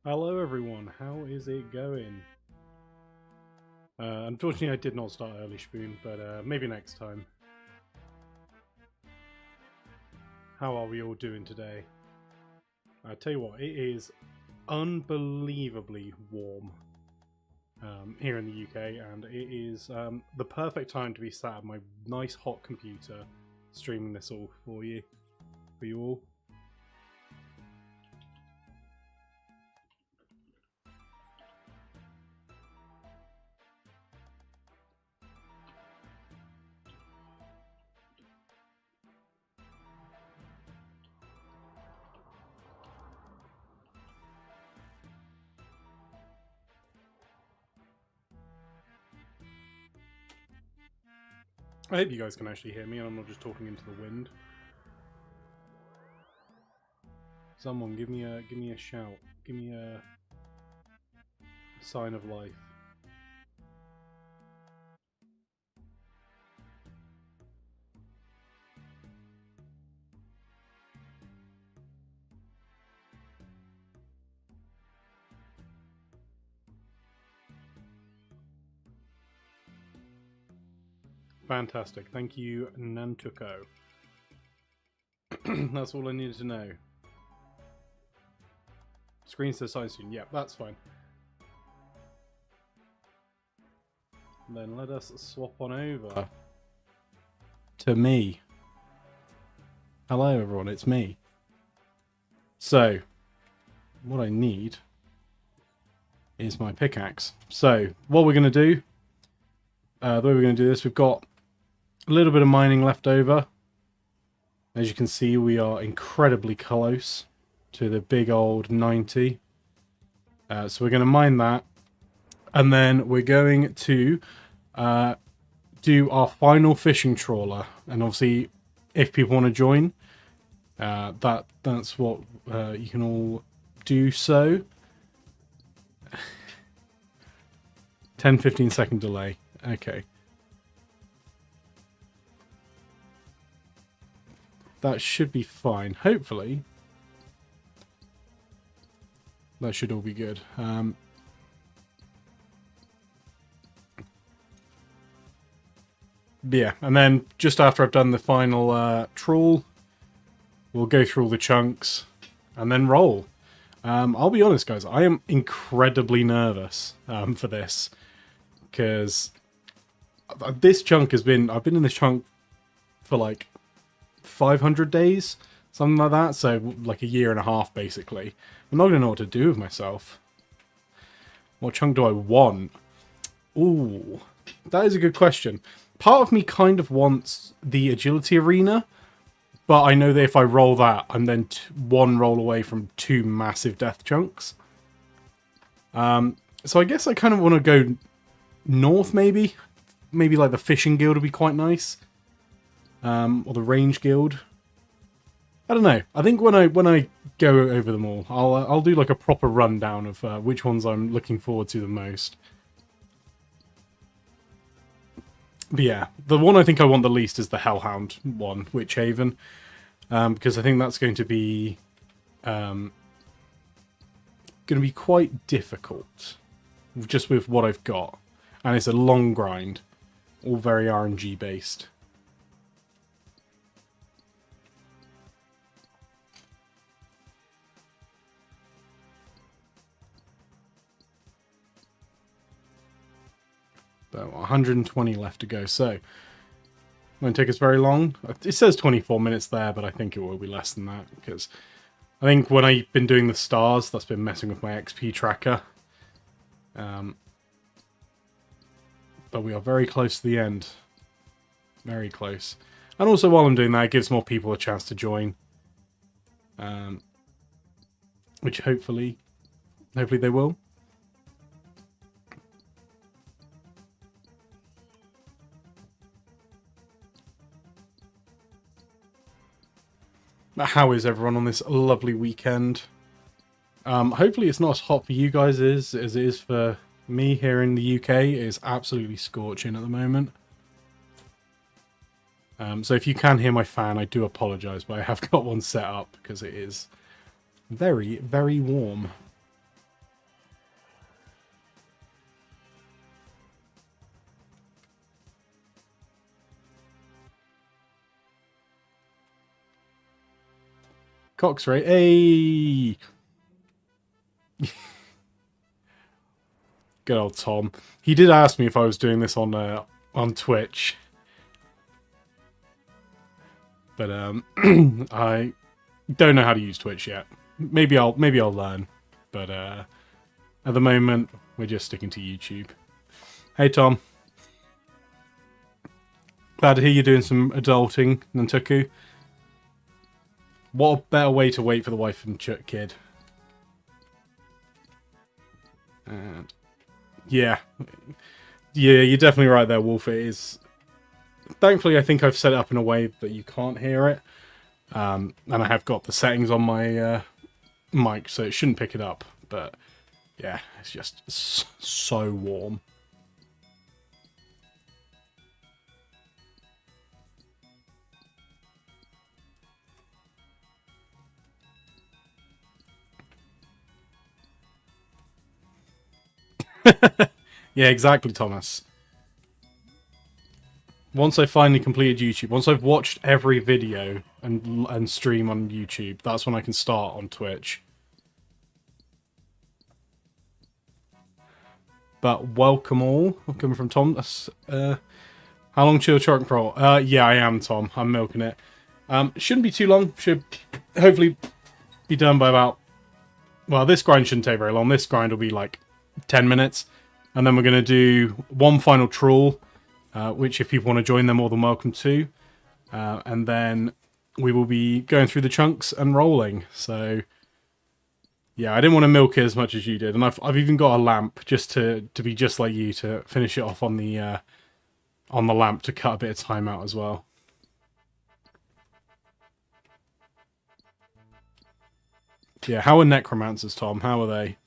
Hello everyone, how is it going? Unfortunately I did not start early, Spoon, but maybe next time. How are we all doing today? I tell you what, it is unbelievably warm here in the UK, and it is the perfect time to be sat at my nice hot computer streaming this all for you all. I hope you guys can actually hear me and I'm not just talking into the wind. Someone give me a shout. Give me a sign of life. Fantastic. Thank you, Nantuko. That's all I needed to know. Screen says sign soon. Yep, that's fine. Then let us swap on over to me. Hello everyone, it's me. So, what I need is my pickaxe. So, what we're going to do, the way we're going to do this, we've got a little bit of mining left over. As you can see, we are incredibly close to the big old 90. So we're going to mine that. And then we're going to do our final fishing trawler. And obviously, if people want to join, that's what you can all do so. 10-15 second delay. Okay. That should be fine. Hopefully. That should all be good. Yeah, and then just after I've done the final trawl, we'll go through all the chunks and then roll. I'll be honest, guys, I am incredibly nervous for this because this chunk has been... I've been in this chunk for like 500 days, something like that, so like a year and a half basically. I'm not going to know what to do with myself. What chunk do I want? Ooh, that is a good question. Part of me kind of wants the agility arena, but I know that if I roll that, I'm then one roll away from two massive death chunks. So I guess I kind of want to go north, maybe. Maybe like the fishing guild would be quite nice. Or the range guild. I don't know. I think when I go over them all, I'll do like a proper rundown of which ones I'm looking forward to the most. But yeah, the one I think I want the least is the Hellhound one, Witch Haven, because I think that's going to be quite difficult, just with what I've got, and it's a long grind, all very RNG based. But 120 left to go, so it won't take us very long. It says 24 minutes there, but I think it will be less than that, because I think when I've been doing the stars, that's been messing with my XP tracker. But we are very close to the end. Very close. And also while I'm doing that, it gives more people a chance to join. Which hopefully they will. But how is everyone on this lovely weekend? Hopefully it's not as hot for you guys as it is for me here in the UK. It is absolutely scorching at the moment. So if you can hear my fan, I do apologise, but I have got one set up because it is very, very warm. Cox Ray. Hey! Good old Tom. He did ask me if I was doing this on Twitch. But I don't know how to use Twitch yet. Maybe I'll learn. But at the moment, we're just sticking to YouTube. Hey Tom. Glad to hear you're doing some adulting, Nantuku. What a better way to wait for the wife and kid. And yeah, you're definitely right there, Wolf. It is. Thankfully, I think I've set it up in a way that you can't hear it, and I have got the settings on my mic, so it shouldn't pick it up. But yeah, it's just so warm. Yeah, exactly, Thomas. Once I finally completed YouTube, once I've watched every video and stream on YouTube, that's when I can start on Twitch. But welcome all. Coming from Tom. How long till chocolate roll? Yeah, I am, Tom. I'm milking it. Shouldn't be too long. Should hopefully be done by about... Well, this grind shouldn't take very long. This grind will be like 10 minutes. And then we're going to do one final trawl, which if people want to join, they're more than welcome to. And then we will be going through the chunks and rolling. So, yeah, I didn't want to milk it as much as you did. And I've even got a lamp just to be just like you, to finish it off on the lamp to cut a bit of time out as well. Yeah, how are necromancers, Tom? How are they?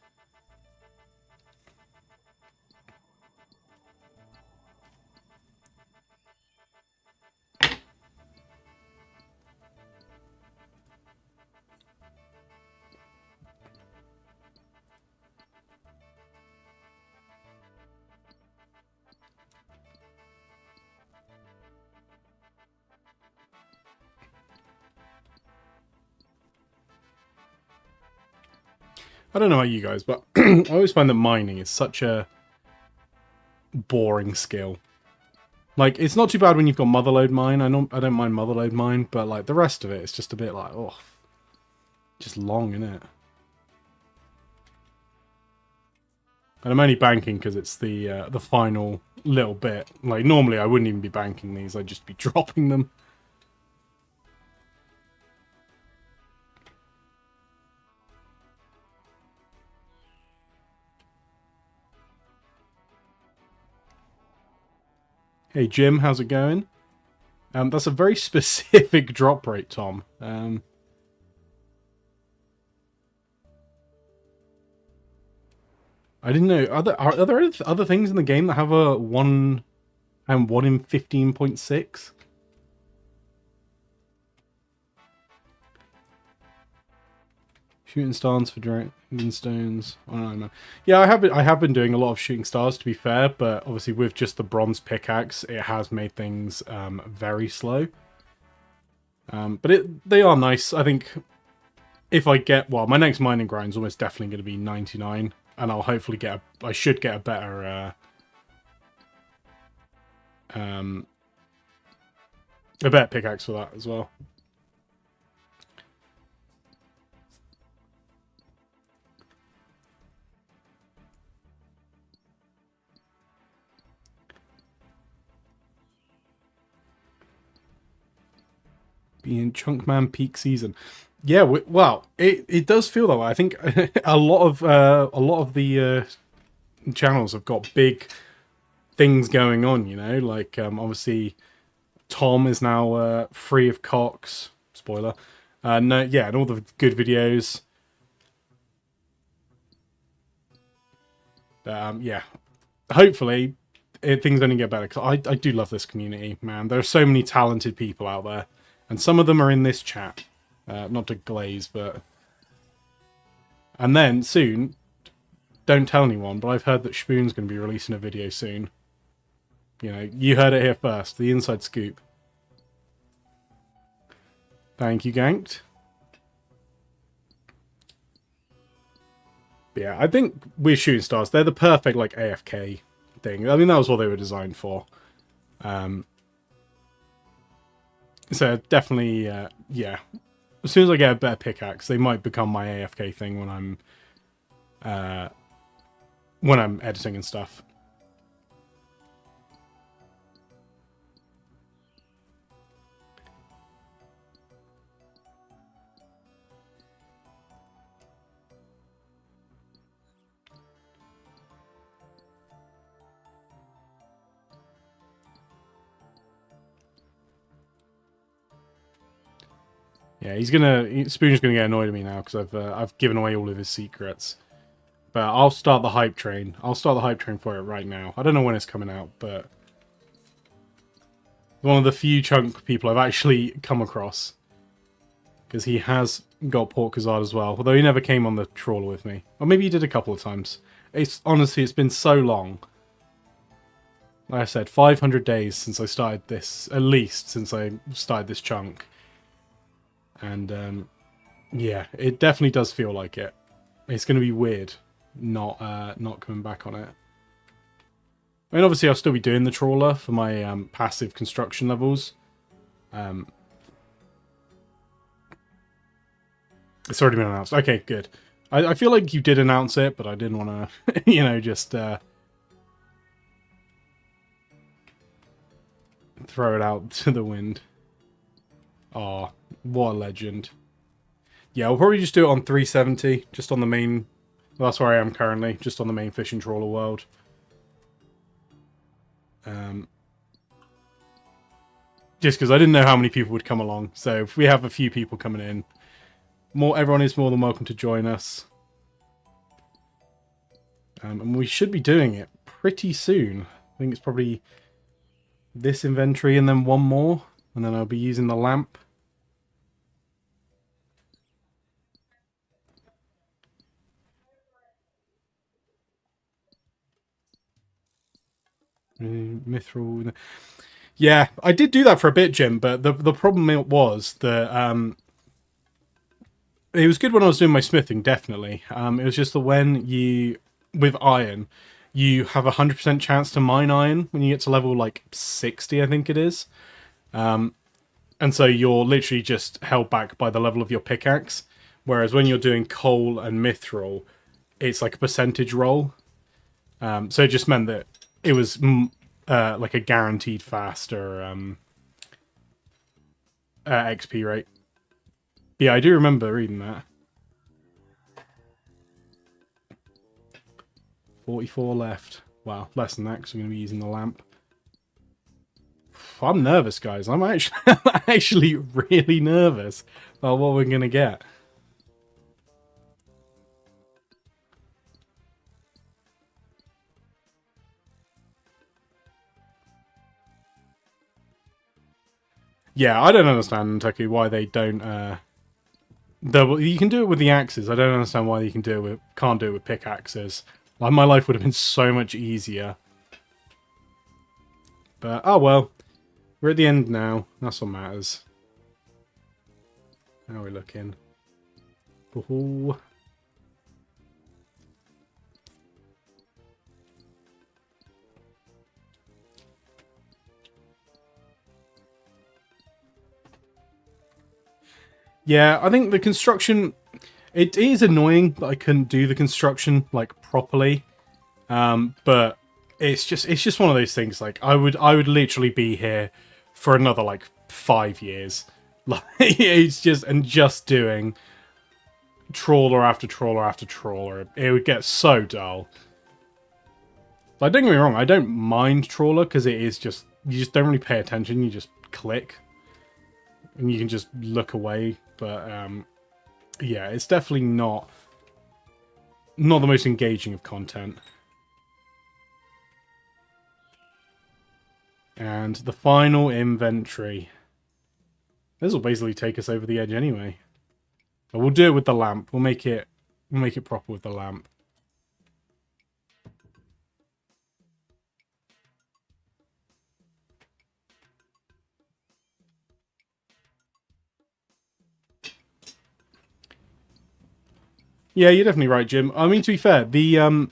I don't know about you guys, but I always find that mining is such a boring skill. Like, it's not too bad when you've got Motherlode Mine. I don't mind Motherlode Mine, but like the rest of it, it's just a bit like, oh, just long, isn't it? And I'm only banking because it's the final little bit. Like, normally I wouldn't even be banking these. I'd just be dropping them. Hey Jim, how's it going? That's a very specific drop rate, Tom. I didn't know. Are there other things in the game that have a 1 and 1 in 15.6? Shooting stars for dragon stones. I don't know. Yeah, I have been doing a lot of shooting stars, to be fair, but obviously with just the bronze pickaxe, it has made things very slow. But they are nice. I think if I get, well, my next mining grind is almost definitely going to be 99, and I'll hopefully get I should get a better pickaxe for that as well. Being Chunkman peak season, yeah. Well, it does feel that way. I think a lot of the channels have got big things going on. You know, like obviously Tom is now free of Cox. Spoiler. No, yeah, and all the good videos. Yeah, hopefully things only get better. Cause I do love this community, man. There are so many talented people out there. And some of them are in this chat. Not to glaze, but... And then, soon, don't tell anyone, but I've heard that Spoon's going to be releasing a video soon. You know, you heard it here first. The inside scoop. Thank you, Ganked. But yeah, I think with shooting stars, they're the perfect like AFK thing. I mean, that was what they were designed for. So definitely, yeah. As soon as I get a better pickaxe, they might become my AFK thing when I'm editing and stuff. Yeah, Spoon's gonna get annoyed at me now because I've given away all of his secrets. But I'll start the hype train. I'll start the hype train for it right now. I don't know when it's coming out, but one of the few chunk people I've actually come across, because he has got Port Khazad as well. Although he never came on the trawler with me, or maybe he did a couple of times. It's honestly, it's been so long. Like I said, 500 days since I started this, at least since I started this chunk. And yeah, it definitely does feel like it. It's going to be weird not coming back on it. I mean, obviously I'll still be doing the trawler for my passive construction levels. It's already been announced. Okay, good. I feel like you did announce it, but I didn't want to, you know, just throw it out to the wind. Oh, what a legend. Yeah, we'll probably just do it on 370, just on the main... Well, that's where I am currently, just on the main fishing trawler world. Just because I didn't know how many people would come along. So if we have a few people coming in, everyone is more than welcome to join us. And we should be doing it pretty soon. I think it's probably this inventory and then one more. And then I'll be using the lamp. Mithril. Yeah, I did do that for a bit, Jim, but the problem was that it was good when I was doing my smithing, definitely. It was just that when you, with iron, you have a 100% chance to mine iron when you get to level like 60, I think it is. And so you're literally just held back by the level of your pickaxe. Whereas when you're doing coal and mithril, it's like a percentage roll. So it just meant that it was like a guaranteed faster XP rate. Yeah, I do remember reading that. 44 left. Wow, less than that because I'm going to be using the lamp. I'm nervous, guys. I'm actually really nervous about what we're going to get. Yeah, I don't understand, Tucky, why they don't... you can do it with the axes. I don't understand why you can't do it with pickaxes. Like, my life would have been so much easier. But, oh well. We're at the end now. That's what matters. How are we looking? Ooh. Yeah, I think the construction... It is annoying that I couldn't do the construction, like, properly. But it's just one of those things, like, I would literally be here for another, like, 5 years. Like, it's just doing trawler after trawler after trawler. It would get so dull. Like, don't get me wrong, I don't mind trawler, because it is just... You just don't really pay attention, you just click. And you can just look away, but, yeah, it's definitely not the most engaging of content. And the final inventory. This will basically take us over the edge anyway. But we'll do it with the lamp. We'll make it proper with the lamp. Yeah, you're definitely right, Jim. I mean, to be fair, the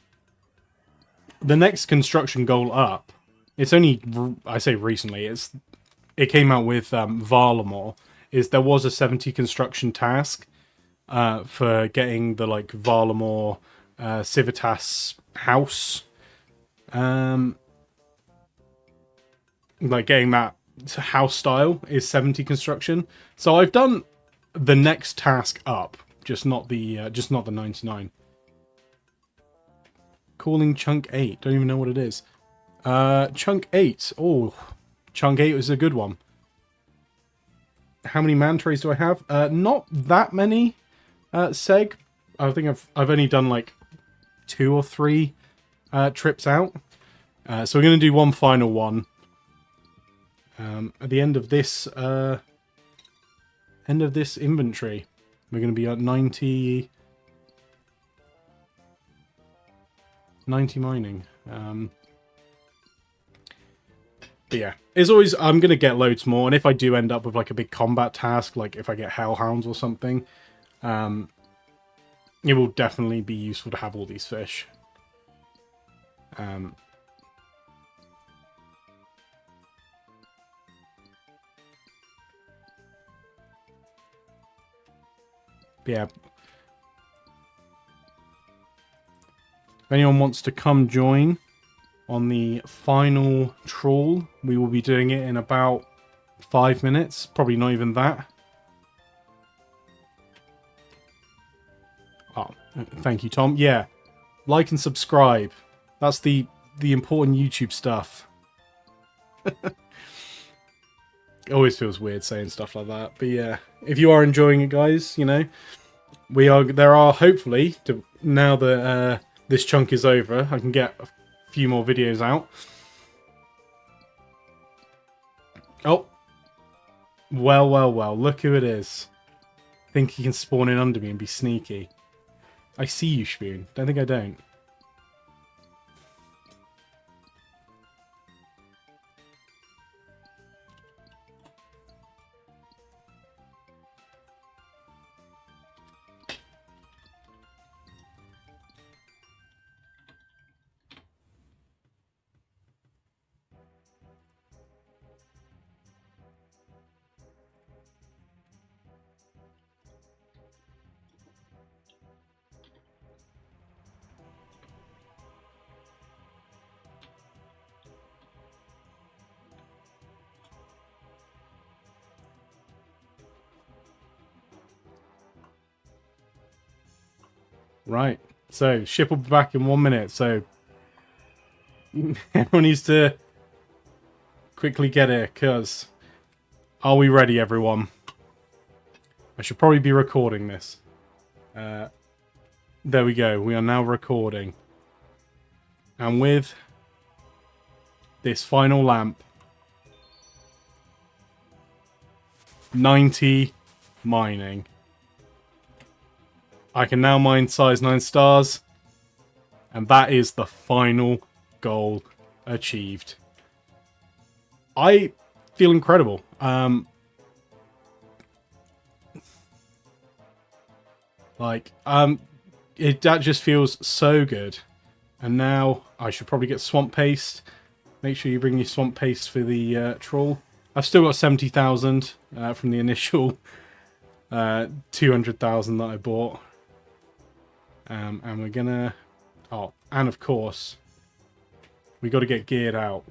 next construction goal up, it's only, I say recently, it came out with Varlamore, is there was a 70 construction task for getting the, like, Varlamore Civitas house. Like, getting that house style is 70 construction. So I've done the next task up, just not the 99. Calling Chunk 8. Don't even know what it is. Chunk 8. Oh, Chunk 8 was a good one. How many man trays do I have? Not that many, Seg. I think I've only done like 2 or 3 trips out. So we're going to do one final one. At the end of this inventory, we're going to be at 90 mining. But yeah, as always, I'm going to get loads more, and if I do end up with like a big combat task, like if I get Hellhounds or something, it will definitely be useful to have all these fish. Yeah. If anyone wants to come join on the final trawl, we will be doing it in about 5 minutes. Probably not even that. Oh, thank you, Tom. Yeah, like and subscribe. That's the important YouTube stuff. It always feels weird saying stuff like that, but yeah, if you are enjoying it, guys, you know, there are hopefully, now that this chunk is over, I can get a few more videos out. Oh, well, look who it is. Think he can spawn in under me and be sneaky. I see you, Spoon. Don't think I don't. Right. So, ship will be back in 1 minute, so everyone needs to quickly get here, because are we ready, everyone? I should probably be recording this. There we go. We are now recording. And with this final lamp, 90 mining. I can now mine size 9 stars. And that is the final goal achieved. I feel incredible. That just feels so good. And now I should probably get swamp paste. Make sure you bring your swamp paste for the trawl. I've still got 70,000 from the initial 200,000 that I bought. And we're gonna... Oh, and of course, we got to get geared out.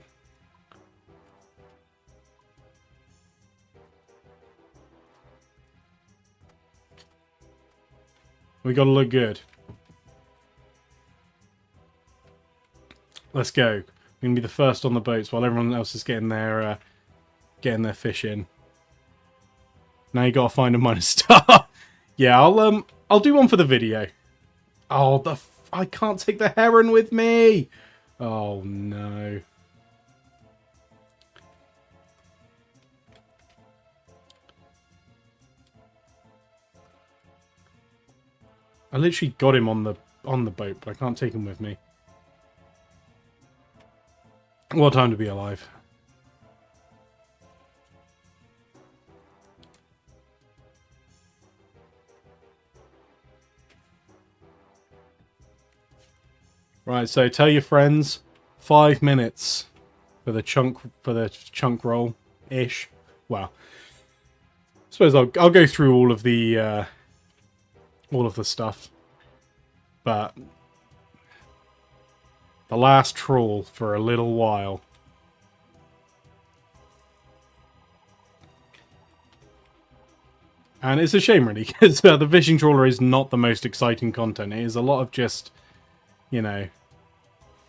We got to look good. Let's go. We're gonna be the first on the boats while everyone else is getting their fish in. Now you got to find a minor star. Yeah, I'll do one for the video. Oh, I can't take the heron with me. Oh no. I literally got him on the boat, but I can't take him with me. What a time to be alive. Right, so tell your friends 5 minutes for the chunk roll ish. Well, I suppose I'll go through all of the stuff, but the last trawl for a little while. And it's a shame, really, because the fishing trawler is not the most exciting content. It is a lot of just, you know,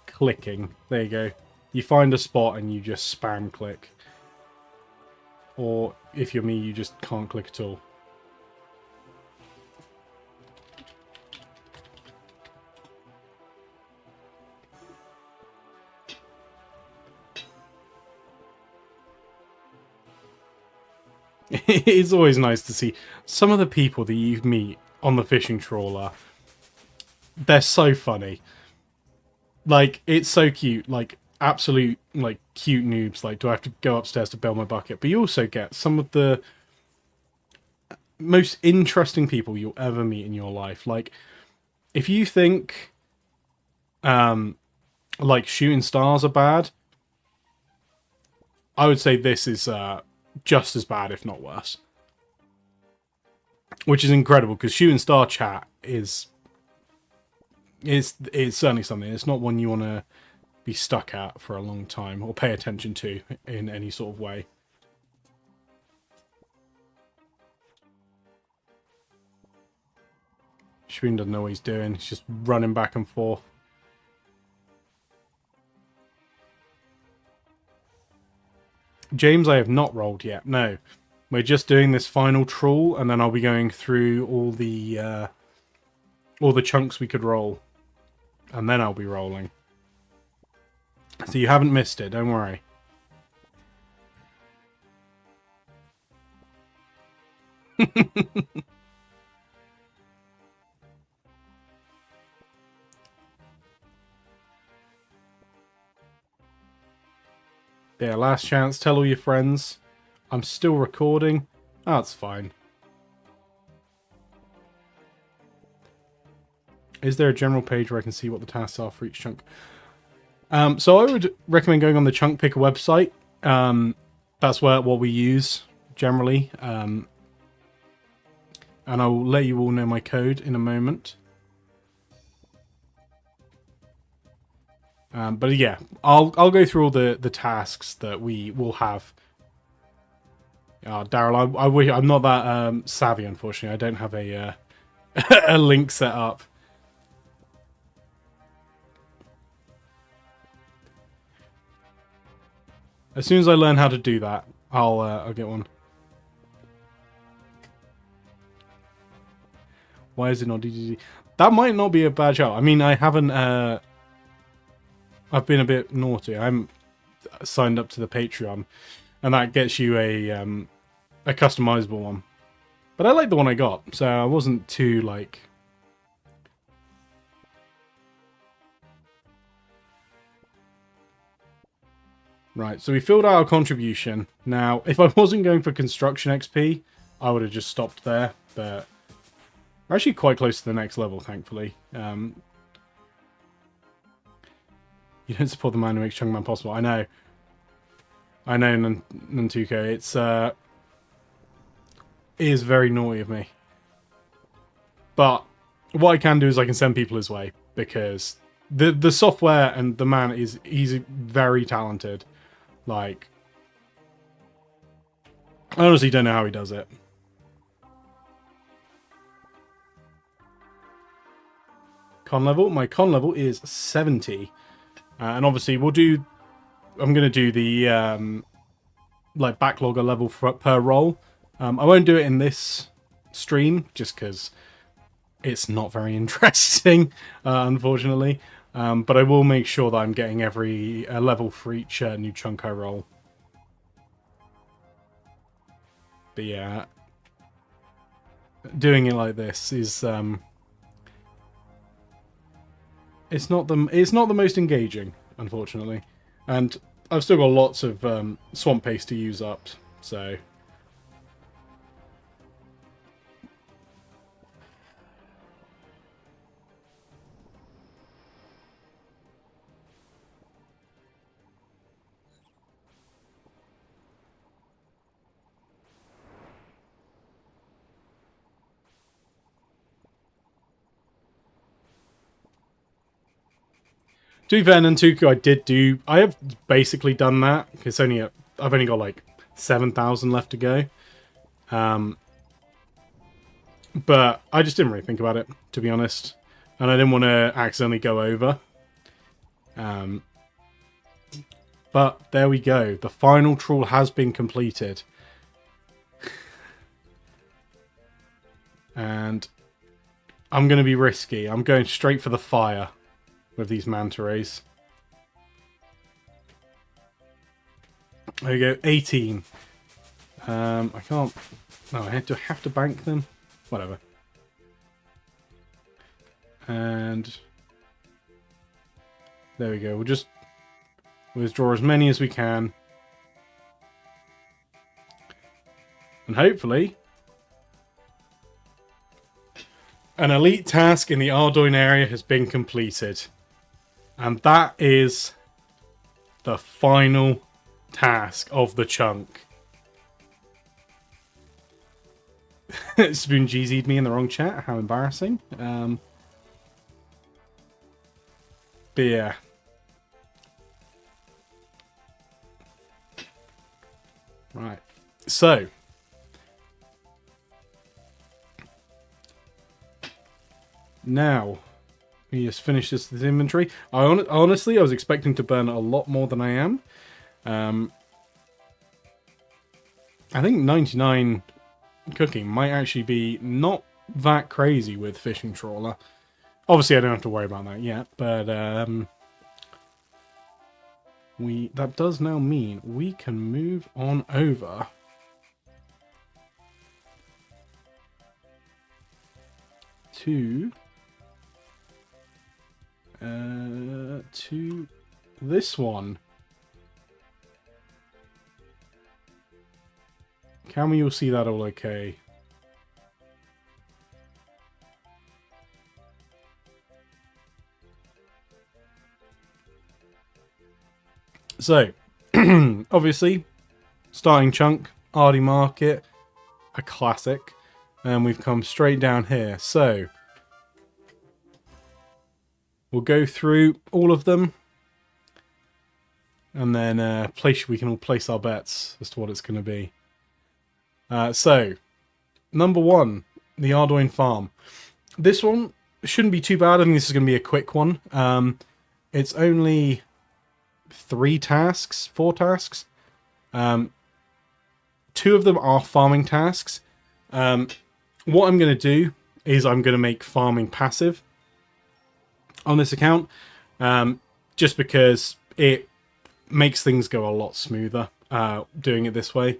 clicking. There you go. You find a spot and you just spam click. Or, if you're me, you just can't click at all. It's always nice to see some of the people that you meet on the fishing trawler. They're so funny. Like, it's so cute. Like, absolute, like, cute noobs. Like, do I have to go upstairs to bail my bucket? But you also get some of the most interesting people you'll ever meet in your life. Like, if you think, like, shooting stars are bad, I would say this is, just as bad, if not worse. Which is incredible, because shooting star chat is certainly something. It's not one you want to be stuck at for a long time, or pay attention to in any sort of way. Shroon doesn't know what he's doing. He's just running back and forth. James, I have not rolled yet. No. We're just doing this final trawl, and then I'll be going through all the chunks we could roll. And then I'll be rolling. So you haven't missed it, don't worry. Yeah, last chance. Tell all your friends. I'm still recording. That's fine. Is there a general page where I can see what the tasks are for each chunk? So I would recommend going on the Chunk Picker website. That's what we use generally. And I will let you all know my code in a moment. But yeah, I'll go through all the tasks that we will have. Daryl, I wish I'm not that savvy. Unfortunately, I don't have a a link set up. As soon as I learn how to do that, I'll get one. Why is it not DDD? That might not be a bad shout. I mean, I haven't. I've been a bit naughty. I'm signed up to the Patreon, and that gets you a customizable one. But I like the one I got, so I wasn't too like. Right, so we filled out our contribution. Now, if I wasn't going for construction XP, I would have just stopped there, but we're actually quite close to the next level, thankfully. You don't support the man who makes Chungman possible. I know, Nantuko. It is very naughty of me. But what I can do is I can send people his way, because the software and the man he's very talented. Like, I honestly don't know how he does it. Con level? My con level is 70. And obviously we'll do... I'm going to do the like backlogger level per roll. I won't do it in this stream, just because it's not very interesting, unfortunately. But I will make sure that I'm getting every level for each new chunk I roll. But yeah, doing it like this is it's not the most engaging, unfortunately, and I've still got lots of swamp paste to use up, so. To be fair, Nantuku, I have basically done that. It's only I've only got like 7,000 left to go. But I just didn't really think about it, to be honest. And I didn't want to accidentally go over. But there we go. The final trawl has been completed. And I'm going to be risky. I'm going straight for the fire with these manta rays. There we go, 18. I can't... No, I have to bank them. Whatever. And there we go. We'll just withdraw as many as we can. And hopefully an elite task in the Ardoin area has been completed. And that is the final task of the chunk. Spoon GZ'd me in the wrong chat. How embarrassing. But yeah. Right. So. Now. We just finished this inventory. Honestly, I was expecting to burn a lot more than I am. I think 99 cooking might actually be not that crazy with fishing trawler. Obviously, I don't have to worry about that yet, but that does now mean we can move on over to this one. Can you'll see that all okay? So, obviously, starting chunk, Ardy Market, a classic, and we've come straight down here. So, we'll go through all of them, and then we can all place our bets as to what it's going to be. So, number one, the Ardoin Farm. This one shouldn't be too bad. I think this is going to be a quick one. It's only 4 tasks. 2 of them are farming tasks. What I'm going to do is I'm going to make farming passive on this account, just because it makes things go a lot smoother doing it this way.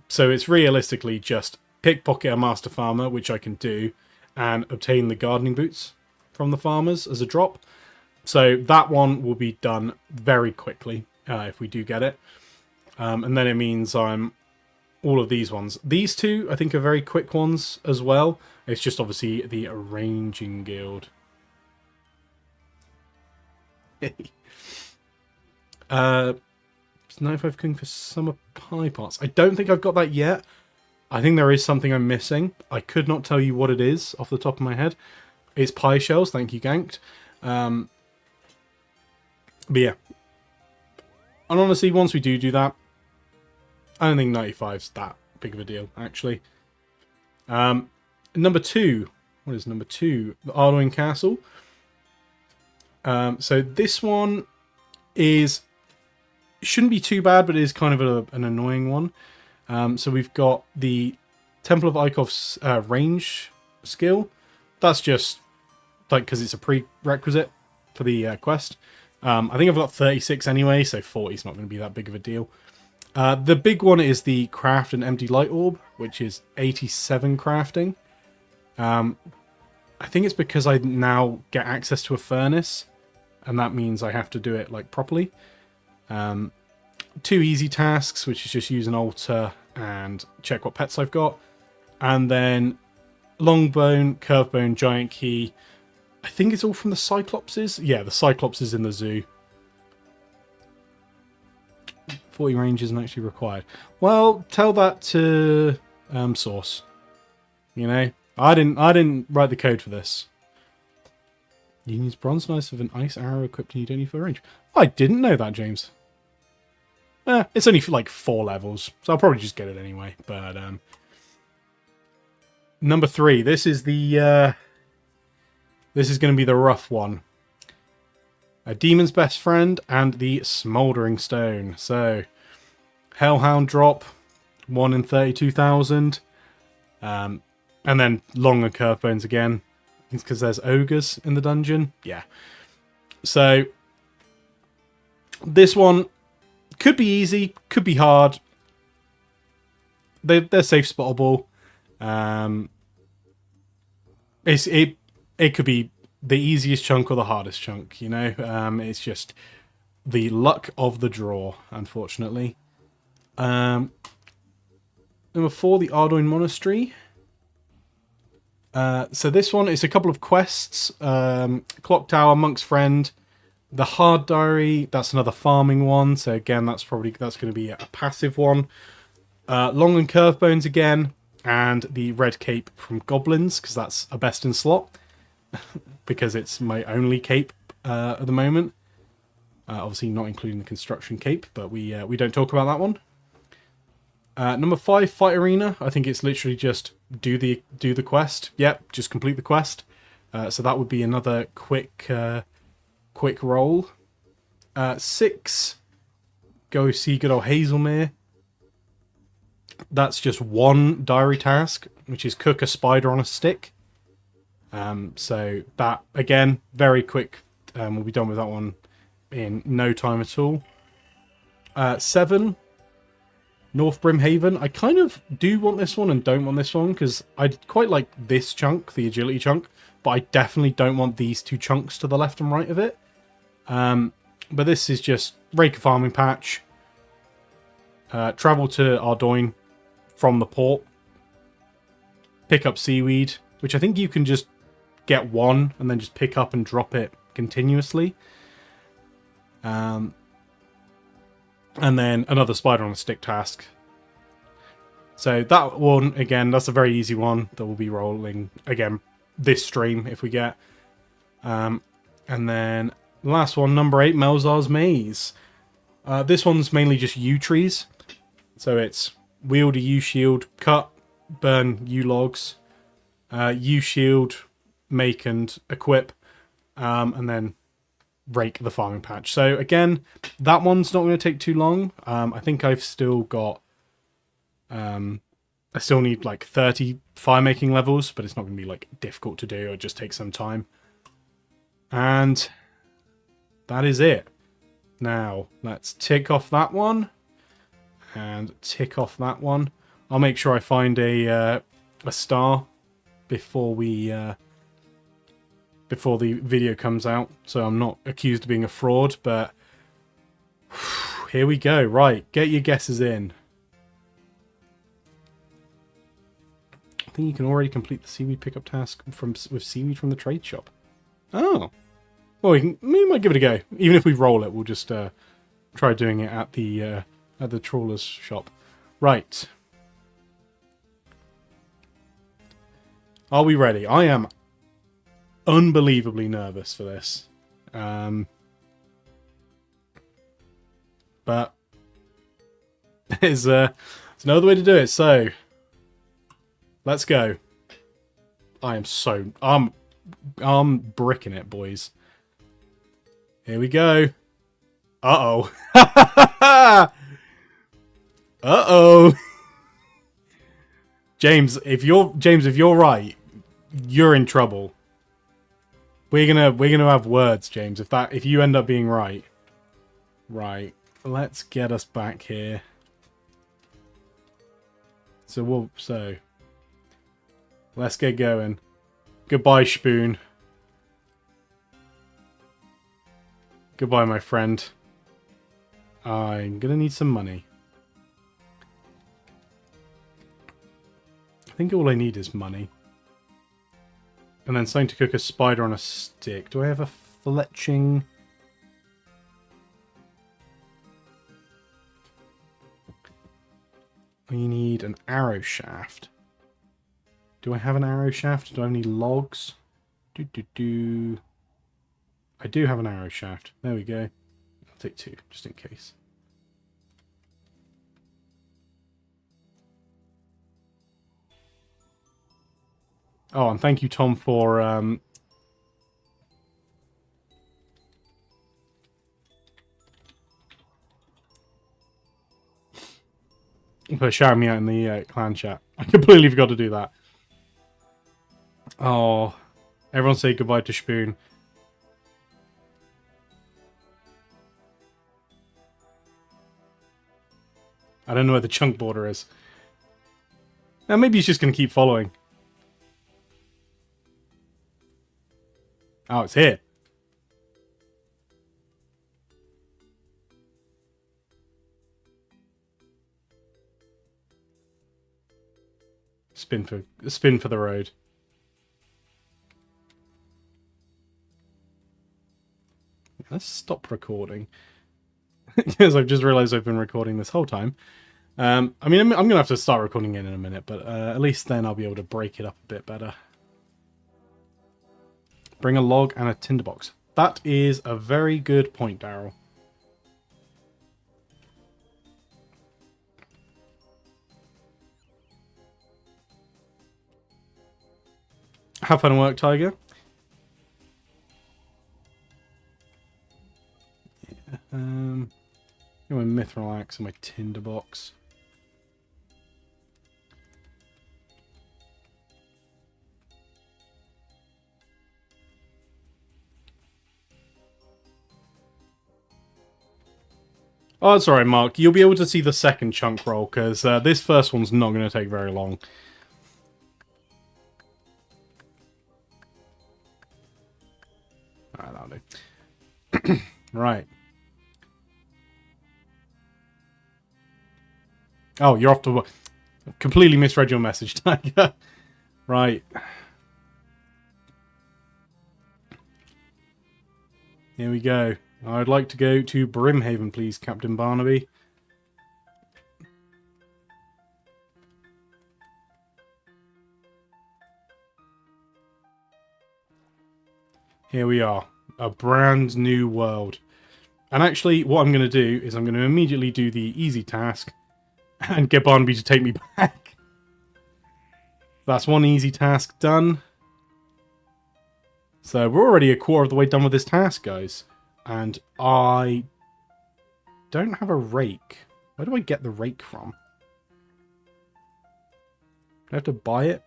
So it's realistically just pickpocket a master farmer, which I can do, and obtain the gardening boots from the farmers as a drop. So that one will be done very quickly if we do get it. And then it means I'm all of these ones. These 2, I think, are very quick ones as well. It's just obviously the Arranging Guild. 95 cooking for summer pie pots. I don't think I've got that yet. I think there is something I'm missing. I could not tell you what it is off the top of my head. It's pie shells. Thank you, Ganked. But yeah. And honestly, once we do that, I don't think 95's that big of a deal, actually. Number 2. What is number 2? The Ardoin Castle. So this one shouldn't be too bad, but it is kind of an annoying one. So we've got the Temple of Ikov's range skill. That's just like because it's a prerequisite for the quest. I think I've got 36 anyway, so 40 is not going to be that big of a deal. The big one is the Craft an Empty Light Orb, which is 87 crafting. I think it's because I now get access to a furnace, and that means I have to do it like properly. 2 easy tasks, which is just use an altar and check what pets I've got. And then Longbone, Curvebone, Giant Key. I think it's all from the Cyclopses. Yeah, the Cyclopses in the zoo. 40 range isn't actually required. Well, tell that to Source. You know, I didn't write the code for this. You can use bronze knives with an ice arrow equipped and you don't need full range. I didn't know that, James. It's only for like 4 levels, so I'll probably just get it anyway. But number 3. This is the this is going to be the rough one. A Demon's Best Friend and the Smouldering Stone. So, Hellhound drop, 1 in 32,000. And then Long and Curved Bones again. It's because there's ogres in the dungeon. Yeah. So, this one could be easy, could be hard. They're safe spottable. It could be the easiest chunk or the hardest chunk, you know? It's just the luck of the draw, unfortunately. Number 4, the Ardoin Monastery. So this one is a couple of quests. Clock Tower, Monk's Friend, the Hard Diary, that's another farming one. So again, that's going to be a passive one. Long and Curved Bones again, and the Red Cape from Goblins, because that's a best in slot. Because it's my only cape at the moment. Obviously not including the construction cape, but we don't talk about that one. Number 5, Fight Arena. I think it's literally just do the quest. Yep, just complete the quest. So that would be another quick roll. 6, go see good old Hazelmere. That's just one diary task, which is cook a spider on a stick. So that, again, very quick. We'll be done with that one in no time at all. 7, North Brimhaven. I kind of do want this one and don't want this one, because I quite like this chunk, the agility chunk, but I definitely don't want these 2 chunks to the left and right of it. But this is just rake a farming patch. Travel to Ardoin from the port. Pick up seaweed, which I think you can just get one and then just pick up and drop it continuously. And then another spider on a stick task. So that one, again, that's a very easy one that we'll be rolling, again, this stream if we get. And then last one, number 8, Melzar's Maze. This one's mainly just yew trees. So it's wield a yew shield, cut, burn yew logs, yew shield, make and equip, and then rake the farming patch. So again, that one's not going to take too long. I think I've still got I still need like 30 fire making levels, but it's not going to be like difficult to do. It'll just take some time. And that is it. Now let's tick off that one and tick off that one. I'll make sure I find a star before we before the video comes out, so I'm not accused of being a fraud, but here we go. Right, get your guesses in. I think you can already complete the seaweed pickup task with seaweed from the trade shop. Oh. Well, we might give it a go. Even if we roll it, we'll just try doing it at the trawler's shop. Right. Are we ready? I am unbelievably nervous for this. But there's no other way to do it, so let's go. I'm bricking it, boys. Here we go. Uh-oh. Uh-oh. James, if you're right, you're in trouble. We're gonna have words, James, if you end up being right. Right. Let's get us back here. So let's get going. Goodbye, Spoon. Goodbye, my friend. I'm gonna need some money. I think all I need is money. And then something to cook a spider on a stick. Do I have a fletching? We need an arrow shaft. Do I have an arrow shaft? Do I have any logs? I do have an arrow shaft. There we go. I'll take 2, just in case. Oh, and thank you, Tom, for shouting me out in the clan chat. I completely forgot to do that. Oh, everyone say goodbye to Spoon. I don't know where the chunk border is. Now, maybe he's just going to keep following. Oh, it's here. Spin for the road. Let's stop recording. Because I've just realised I've been recording this whole time. I mean, I'm going to have to start recording in a minute, but at least then I'll be able to break it up a bit better. Bring a log and a tinderbox. That is a very good point, Daryl. Have fun at work, Tiger. Yeah, my mithril axe and my tinderbox. Oh, that's alright, Mark. You'll be able to see the second chunk roll, because this first one's not going to take very long. Alright, that'll do. Right. Oh, you're off to work. Completely misread your message, Tiger. Right. Here we go. I'd like to go to Brimhaven, please, Captain Barnaby. Here we are. A brand new world. And actually, what I'm going to do is I'm going to immediately do the easy task and get Barnaby to take me back. That's one easy task done. So we're already a quarter of the way done with this task, guys. And I don't have a rake. Where do I get the rake from? Do I have to buy it?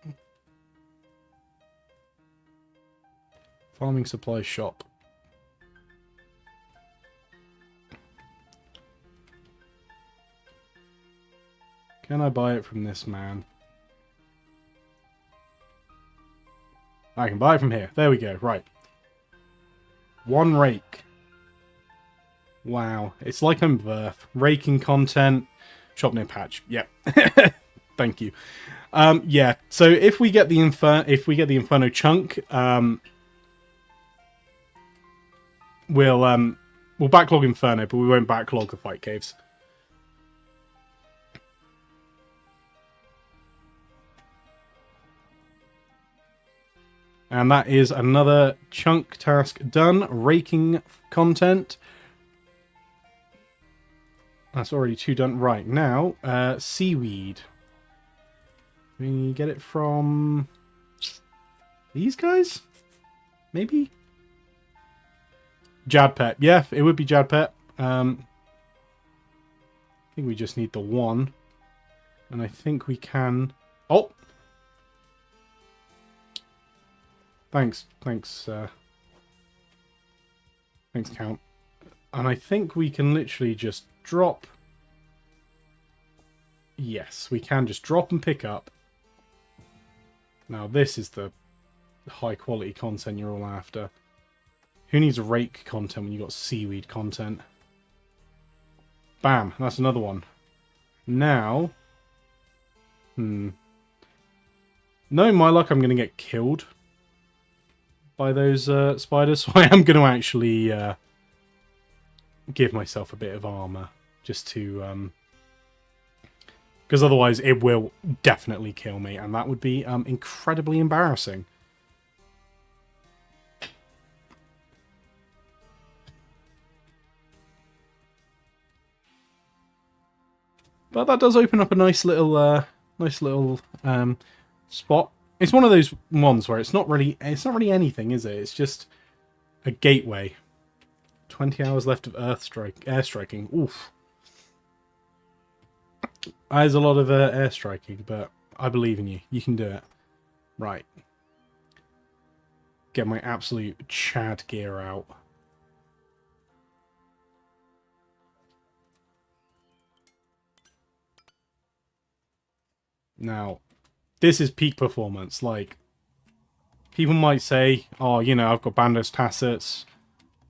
Farming supply shop. Can I buy it from this man? I can buy it from here. There we go. Right. One rake. Wow. It's like I'm Verth. Raking content. Shop near patch. Yep. Thank you. Yeah. So if we get the Inferno chunk, we'll backlog Inferno, but we won't backlog the fight caves. And that is another chunk task done. Raking content. That's already 2 done. Right, now, seaweed. We get it from these guys? Maybe? Jadpet. Yeah, it would be Jadpet. I think we just need the one. And I think we can... Oh! Thanks, Count. And I think we can literally just drop... Yes, we can just drop and pick up. Now this is the high quality content you're all after. Who needs rake content when you got seaweed content? Bam, that's another one. Now... Knowing my luck, I'm going to get killed by those spiders, so I am going to actually give myself a bit of armor just to because otherwise it will definitely kill me, and that would be incredibly embarrassing. But that does open up a nice little spot. It's one of those ones where it's not really anything, is it? It's just a gateway. 20 hours left of airstriking. Oof. There's a lot of airstriking, but I believe in you. You can do it. Right. Get my absolute Chad gear out. Now, this is peak performance. Like, people might say, oh, you know, I've got Bandos Tacets,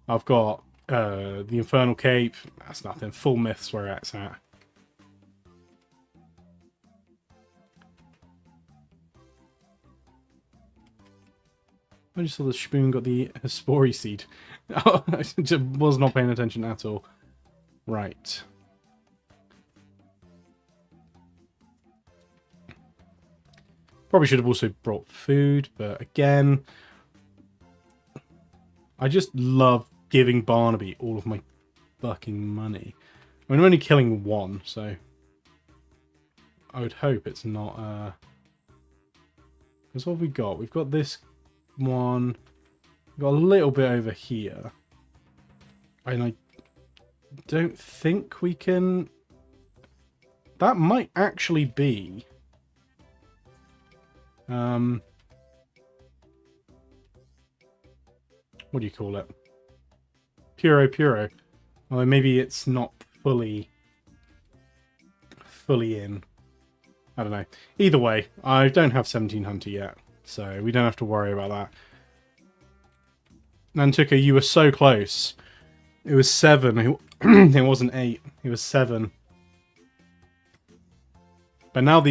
I've got the Infernal Cape. That's nothing. Full myths where it's at. I just saw the spoon got the Hespori seed. Oh, I just was not paying attention at all. Right. Probably should have also brought food, but again, I just love giving Barnaby all of my fucking money. I mean, I'm only killing one, so I would hope it's not, because what have we got? We've got this one, we've got a little bit over here, and I don't think we can... That might actually be... what do you call it? Puro. Well, maybe it's not fully in. I don't know. Either way, I don't have 17 Hunter yet, so we don't have to worry about that. Nantuka, you were so close. It was 7. It wasn't 8. It was 7. But now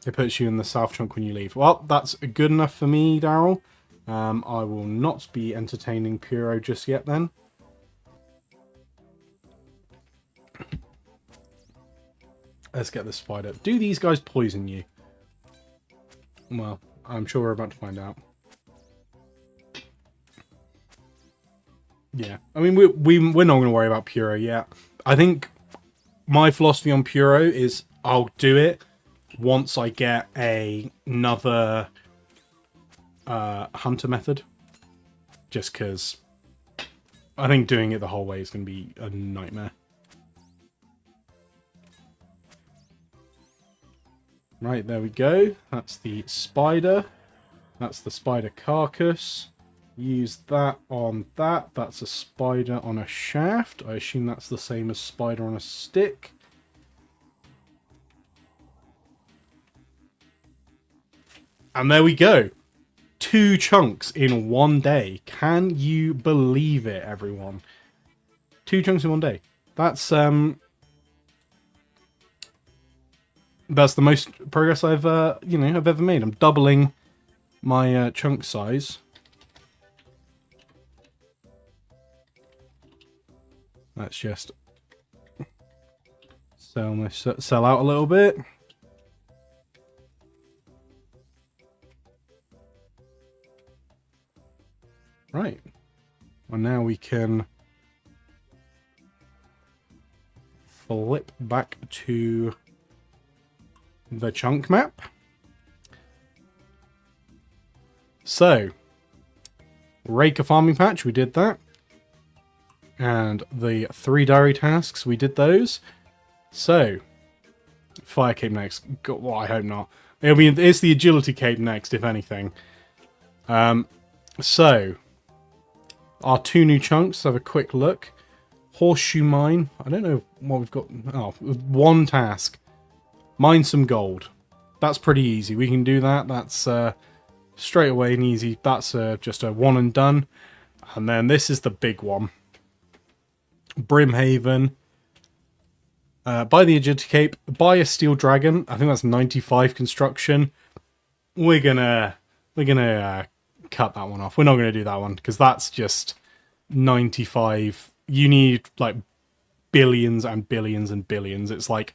it puts you in the south chunk when you leave. Well, that's good enough for me, Daryl. I will not be entertaining Puro just yet then. Let's get the spider. Do these guys poison you? Well, I'm sure we're about to find out. Yeah, I mean, we're not going to worry about Puro yet. I think my philosophy on Puro is I'll do it once I get another hunter method. Just because I think doing it the whole way is going to be a nightmare. Right, there we go. That's the spider. That's the spider carcass. Use that on that. That's a spider on a shaft. I assume that's the same as spider on a stick. And there we go. 2 chunks in one day. Can you believe it, everyone? 2 chunks in one day. That's the most progress I've I've ever made. I'm doubling my chunk size. Let's just sell out a little bit. Right. Well, now we can flip back to the chunk map. So, Raker farming patch, we did that. And the 3 diary tasks, we did those. So, Fire Cape next. God, well, I hope not. It's the Agility Cape next, if anything. So, our 2 new chunks, have a quick look. Horseshoe Mine. I don't know what we've got. Oh, 1 task. Mine some gold. That's pretty easy. We can do that. That's straight away and easy. That's just a 1 and done. And then this is the big one. Brimhaven. Buy the Agility Cape. Buy a Steel Dragon. I think that's 95 construction. We're gonna cut that one off. We're not gonna do that one because that's just 95. You need like billions and billions and billions. It's like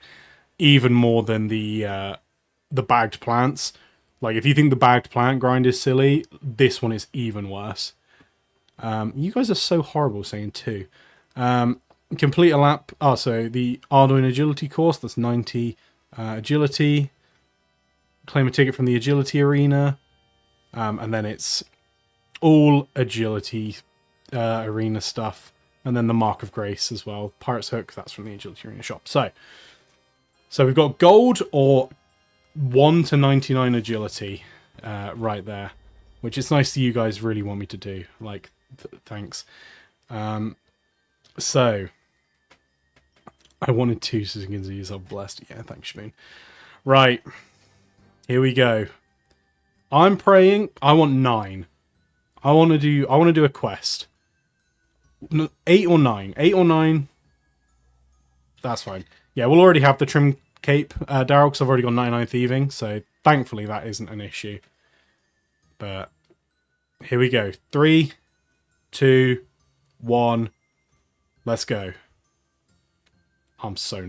even more than the bagged plants. Like if you think the bagged plant grind is silly, this one is even worse. You guys are so horrible saying 2. complete a lap. Oh, so the Arduino Agility course, that's 90 agility. Claim a ticket from the agility arena. And then it's all agility arena stuff. And then the Mark of Grace as well. Pirate's Hook, that's from the agility arena shop. So we've got gold or 1 to 99 agility right there. Which is nice that you guys really want me to do. Like, thanks. So, I wanted 2 Suzuki I'm blessed. Yeah, thanks, Shaboon. Right. Here we go. I'm praying. I want 9. I want to do a quest. 8 or 9. 8 or 9. That's fine. Yeah, we'll already have the trim cape, Daryl, because I've already got 99 thieving. So, thankfully, that isn't an issue. But here we go. 3, 2, 1. Let's go. I'm so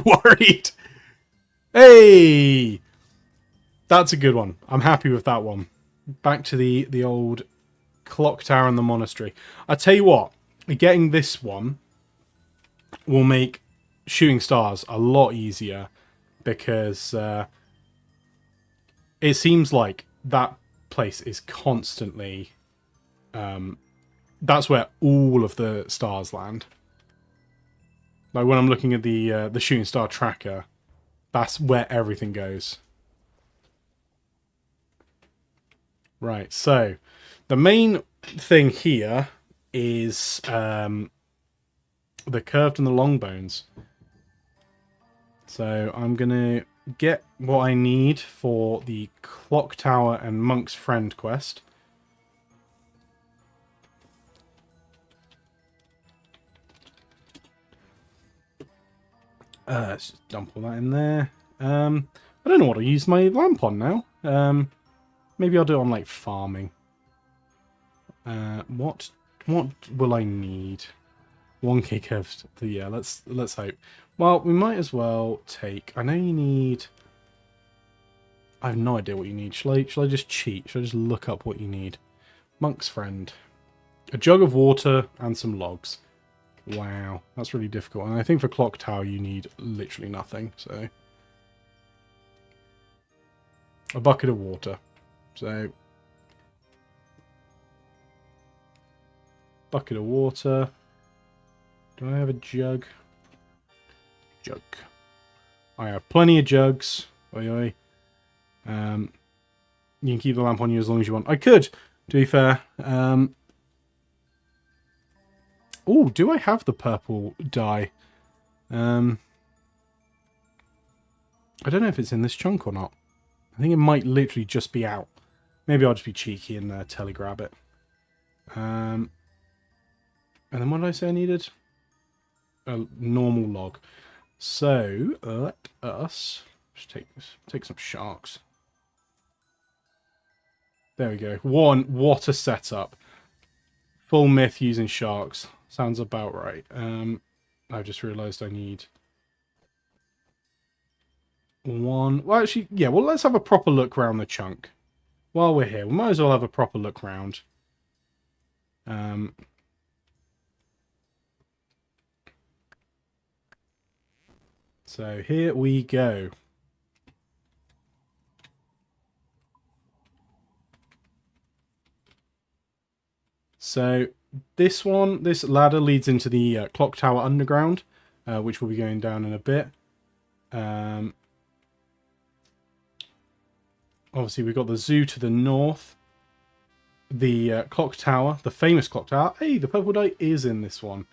worried. Hey! That's a good one. I'm happy with that one. Back to the old clock tower and the monastery. I tell you what, getting this one will make shooting stars a lot easier because it seems like that place is constantly that's where all of the stars land. Like when I'm looking at the shooting star tracker, that's where everything goes. Right, so the main thing here is the curved and the long bones. So I'm gonna get what I need for the clock tower and monk's friend quest. Let's just dump all that in there. I don't know what to use my lamp on now. Maybe I'll do it on like farming. What will I need? 1k curved. Yeah, let's hope. Well, we might as well take. I know you need. I have no idea what you need. Shall I just cheat? Shall I just look up what you need? Monk's friend. A jug of water and some logs. Wow, that's really difficult. And I think for clock tower you need literally nothing. So a bucket of water. So bucket of water. Do I have a jug? Jug. I have plenty of jugs. Oi, oi. You can keep the lamp on you as long as you want. I could, to be fair. Oh, do I have the purple dye? I don't know if it's in this chunk or not. I think it might literally just be out. Maybe I'll just be cheeky and telegrab it. And then what did I say I needed? A normal log. So let us just take some sharks. There we go. What a setup. Full myth using sharks. Sounds about right. I just realised I need 1. Well, actually, yeah. Well, let's have a proper look around the chunk. While we're here, we might as well have a proper look round. So here we go. So this ladder leads into the clock tower underground, which we'll be going down in a bit. Obviously, we've got the zoo to the north. The clock tower, the famous clock tower. Hey, the purple dye is in this one.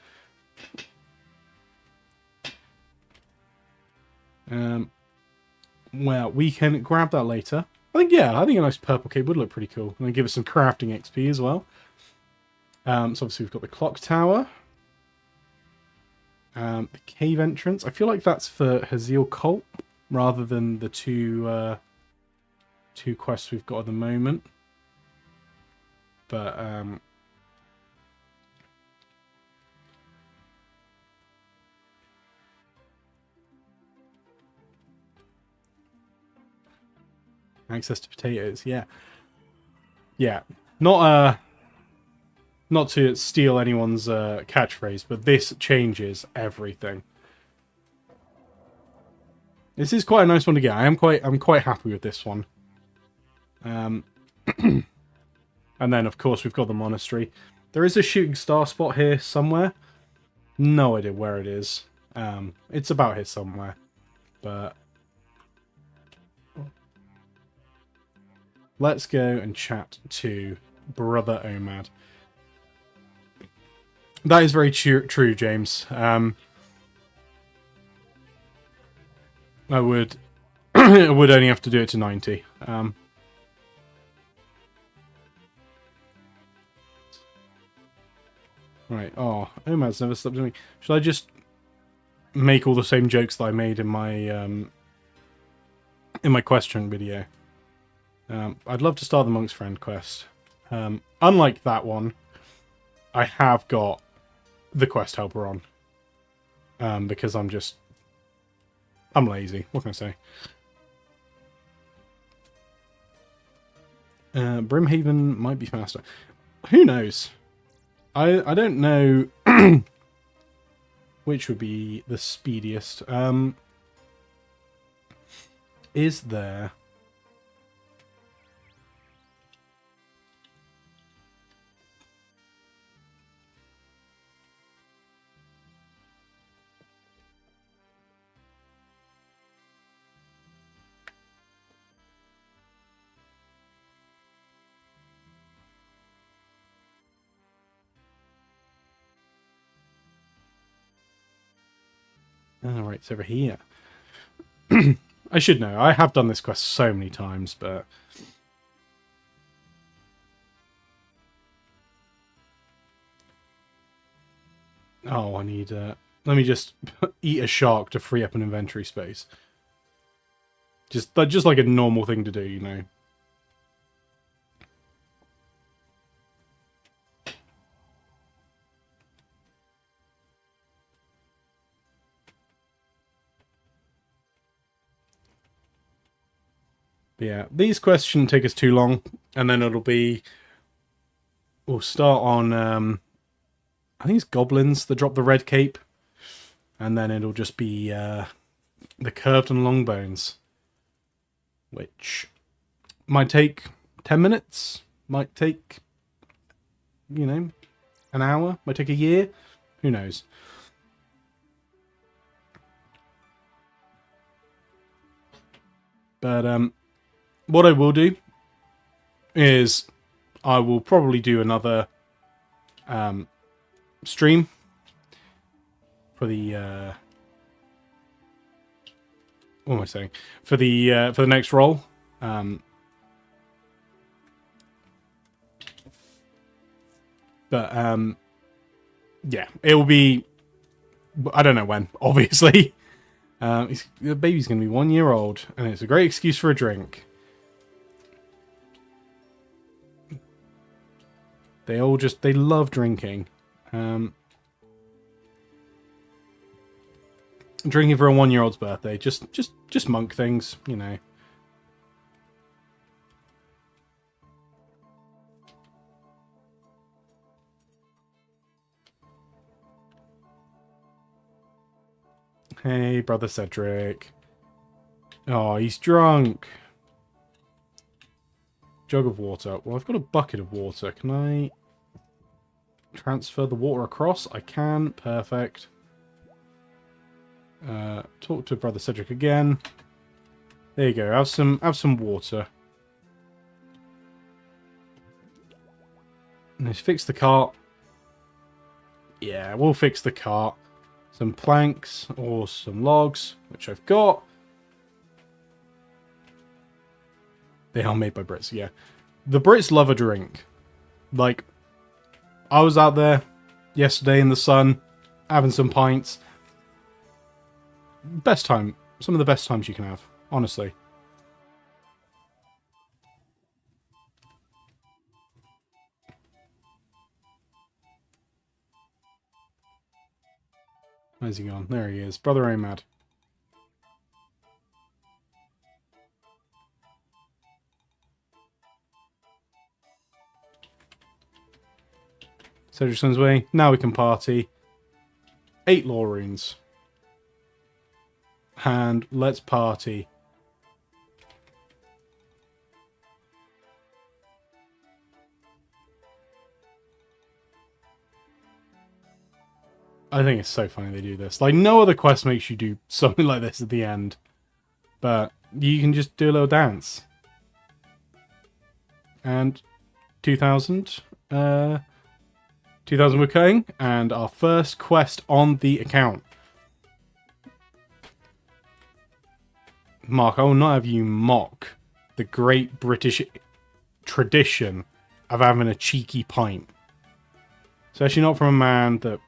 Well, we can grab that later. I think a nice purple cape would look pretty cool. And then give us some crafting XP as well. So obviously we've got the clock tower. The cave entrance. I feel like that's for Haziel Cult rather than the two quests we've got at the moment. But access to potatoes, yeah. Yeah. Not Not to steal anyone's catchphrase, but this changes everything. This is quite a nice one to get. I'm quite happy with this one. And then, of course, we've got the monastery. There is a shooting star spot here somewhere. No idea where it is. It's about here somewhere. But let's go and chat to Brother Omad. That is very true, James. I would I would only have to do it to 90. Right. Oh, Omad's never stopped doing. Should I just make all the same jokes that I made in my question video? I'd love to start the Monk's Friend quest. Unlike that one, I have got the quest helper on. Because I'm lazy. What can I say? Brimhaven might be faster. Who knows? I don't know which would be the speediest. Is there... Oh, right, it's over here. I should know. I have done this quest so many times, but... Oh, I need... Let me just eat a shark to free up an inventory space. Just like a normal thing to do, you know. But yeah, these quests shouldn't take us too long, and then it'll be... We'll start on, I think it's goblins that drop the red cape, and then it'll just be the curved and long bones, which might take 10 minutes, might take, you know, an hour, might take a year, who knows. But what I will do is I will probably do another stream for the what am I saying? For the next role. Yeah, it will be. I don't know when, obviously. The baby's going to be 1 year old, and it's a great excuse for a drink. They love drinking. Drinking for a 1 year old's birthday. Just monk things, you know. Hey, Brother Cedric. Oh, he's drunk. Jug of water. Well, I've got a bucket of water. Can I transfer the water across? I can. Perfect. Talk to Brother Cedric again. There you go. Have some water. Let's fix the cart. Yeah, we'll fix the cart. Some planks or some logs, which I've got. They are made by Brits, yeah. The Brits love a drink. Like, I was out there yesterday in the sun, having some pints. Best time. Some of the best times you can have, honestly. Where's he gone? There he is. Brother Omad. Cedric swims away. Now we can party. 8 lore runes. And let's party. I think it's so funny they do this. Like, no other quest makes you do something like this at the end. But you can just do a little dance. And 2,000. 2,000 we're cutting. And our first quest on the account. Mark, I will not have you mock the great British tradition of having a cheeky pint. Especially not from a man that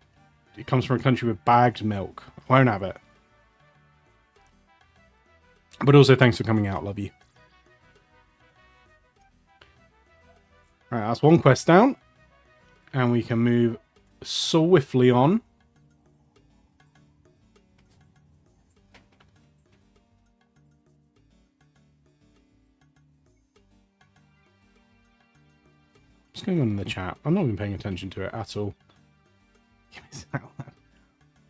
it comes from a country with bagged milk. I won't have it. But also, thanks for coming out. Love you. Alright, that's one quest down. And we can move swiftly on. What's going on in the chat? I'm not even paying attention to it at all.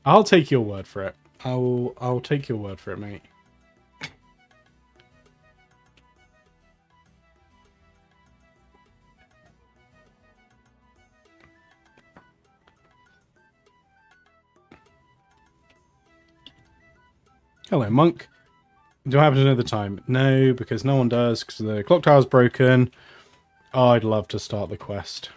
I'll take your word for it. I'll take your word for it, mate. Hello, Monk. Do I happen to know the time? No, because no one does, because the clock tower's broken. Oh, I'd love to start the quest.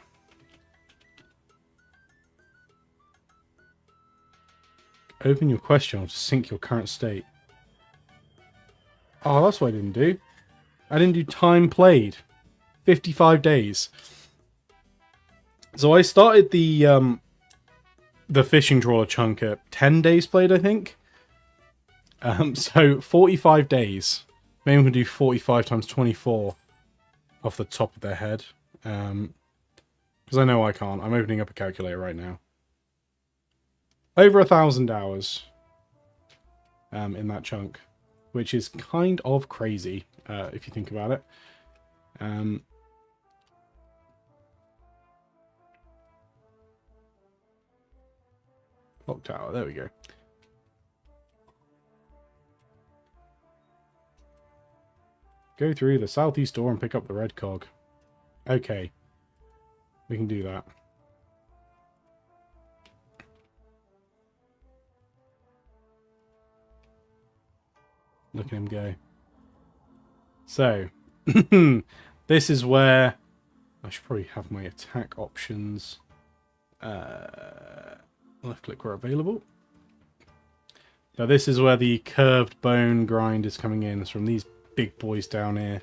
Open your quest journal to sync your current state. Oh, that's what I didn't do. I didn't do time played. 55 days. So I started the fishing trawler chunk at 10 days played, I think. So 45 days. Maybe we can do 45 times 24 off the top of their head. Because I know I can't. I'm opening up a calculator right now. Over 1,000 hours in that chunk, which is kind of crazy if you think about it. Clock tower, there we go. Go through the southeast door and pick up the red cog. Okay, we can do that. Look at him go. So, this is where I should probably have my attack options. Left click where available. Now this is where the curved bone grind is coming in. It's from these big boys down here.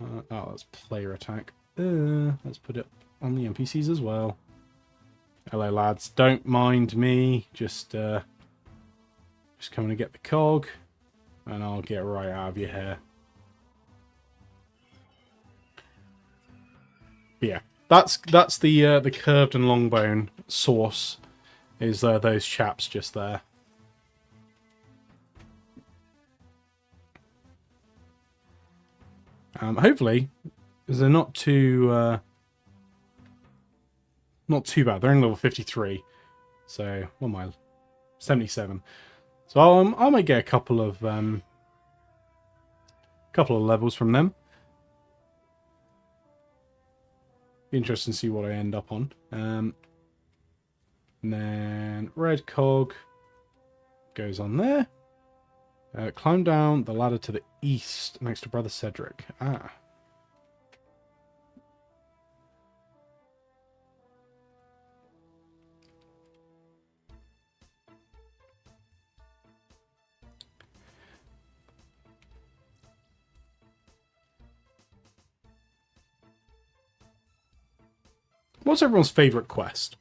Oh, that's player attack. Let's put it on the NPCs as well. Hello, lads. Don't mind me. Just coming to get the cog, and I'll get right out of your hair. But yeah, that's the curved and long bone source. Is those chaps just there? Hopefully, because they're not too bad. They're in level 53, so what am I? 77. So I might get a couple of levels from them. Be interesting to see what I end up on. And then red cog goes on there. Climb down the ladder to the east next to Brother Cedric. Ah. What's everyone's favourite quest?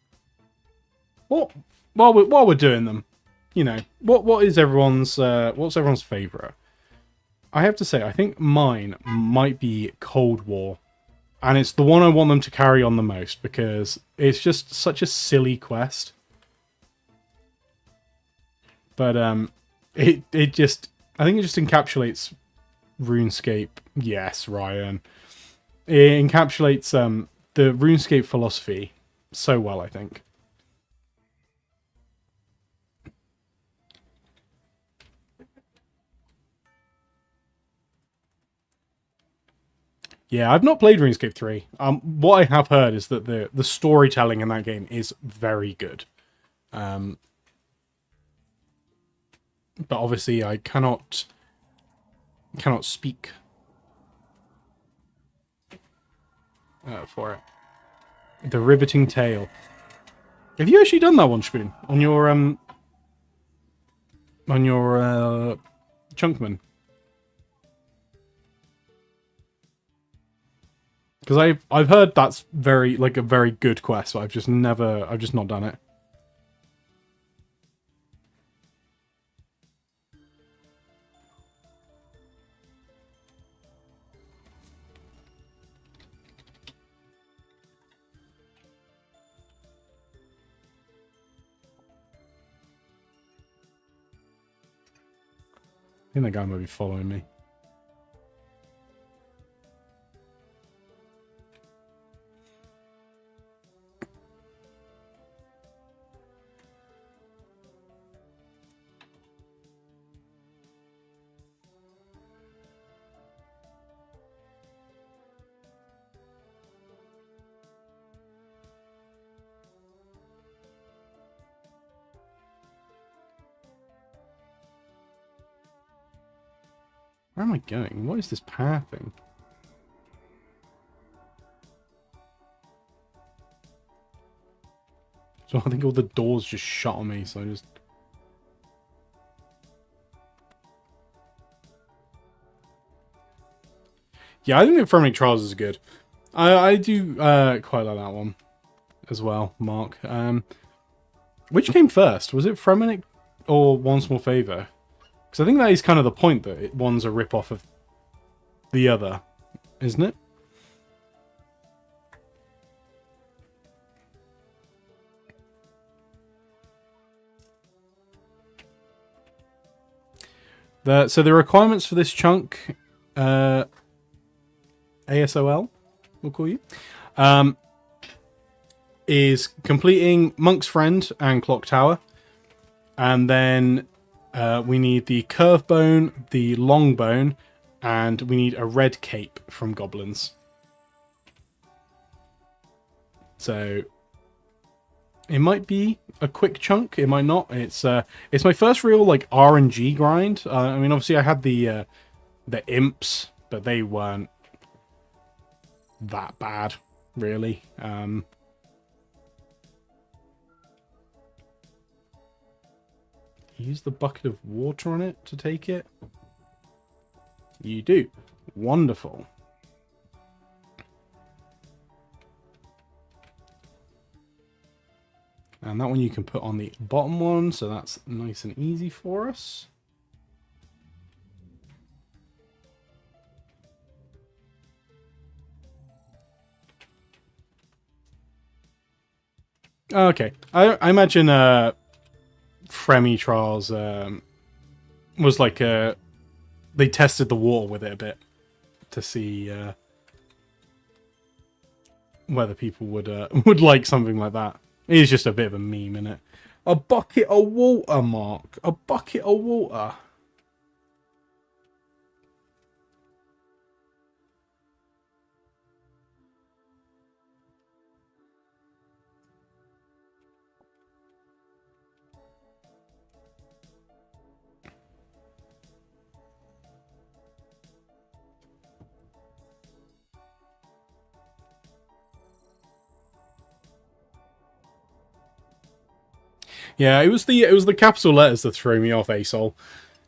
What while we're doing them, you know, what is everyone's what's everyone's favourite? I have to say, I think mine might be Cold War, and it's the one I want them to carry on the most because it's just such a silly quest. But it just, I think it just encapsulates RuneScape. Yes, Ryan. It encapsulates the RuneScape philosophy so well, I think. Yeah, I've not played RuneScape 3. What I have heard is that the storytelling in that game is very good. But obviously I cannot speak for it. The Riveting Tale. Have you actually done that one, Spoon? On your Chunkman? Because I've heard that's a very good quest, but I've just not done it. I think that guy might be following me. Where am I going? What is this pathing? So I think all the doors just shut on me, so I just... Yeah, I think the Fremennik Trials is good. I do quite like that one as well, Mark. Which came first? Was it Fremennik or One Small Favour? Because I think that is kind of the point, that one's a rip-off of the other, isn't it? So the requirements for this chunk, ASOL, we'll call you, is completing Monk's Friend and Clock Tower, and then we need the Curve Bone, the Long Bone, and we need a red cape from goblins. So it might be a quick chunk, it might not. It's my first real like RNG grind. I mean, obviously I had the imps, but they weren't that bad, really. Use the bucket of water on it to take it. You do. Wonderful. And that one you can put on the bottom one, so that's nice and easy for us. Okay. I imagine Fremi Trials was like they tested the water with it a bit to see whether people would would like something like that. It is just a bit of a meme, innit? A bucket of water, Mark. A bucket of water. Yeah, it was the capital letters that threw me off, Asol.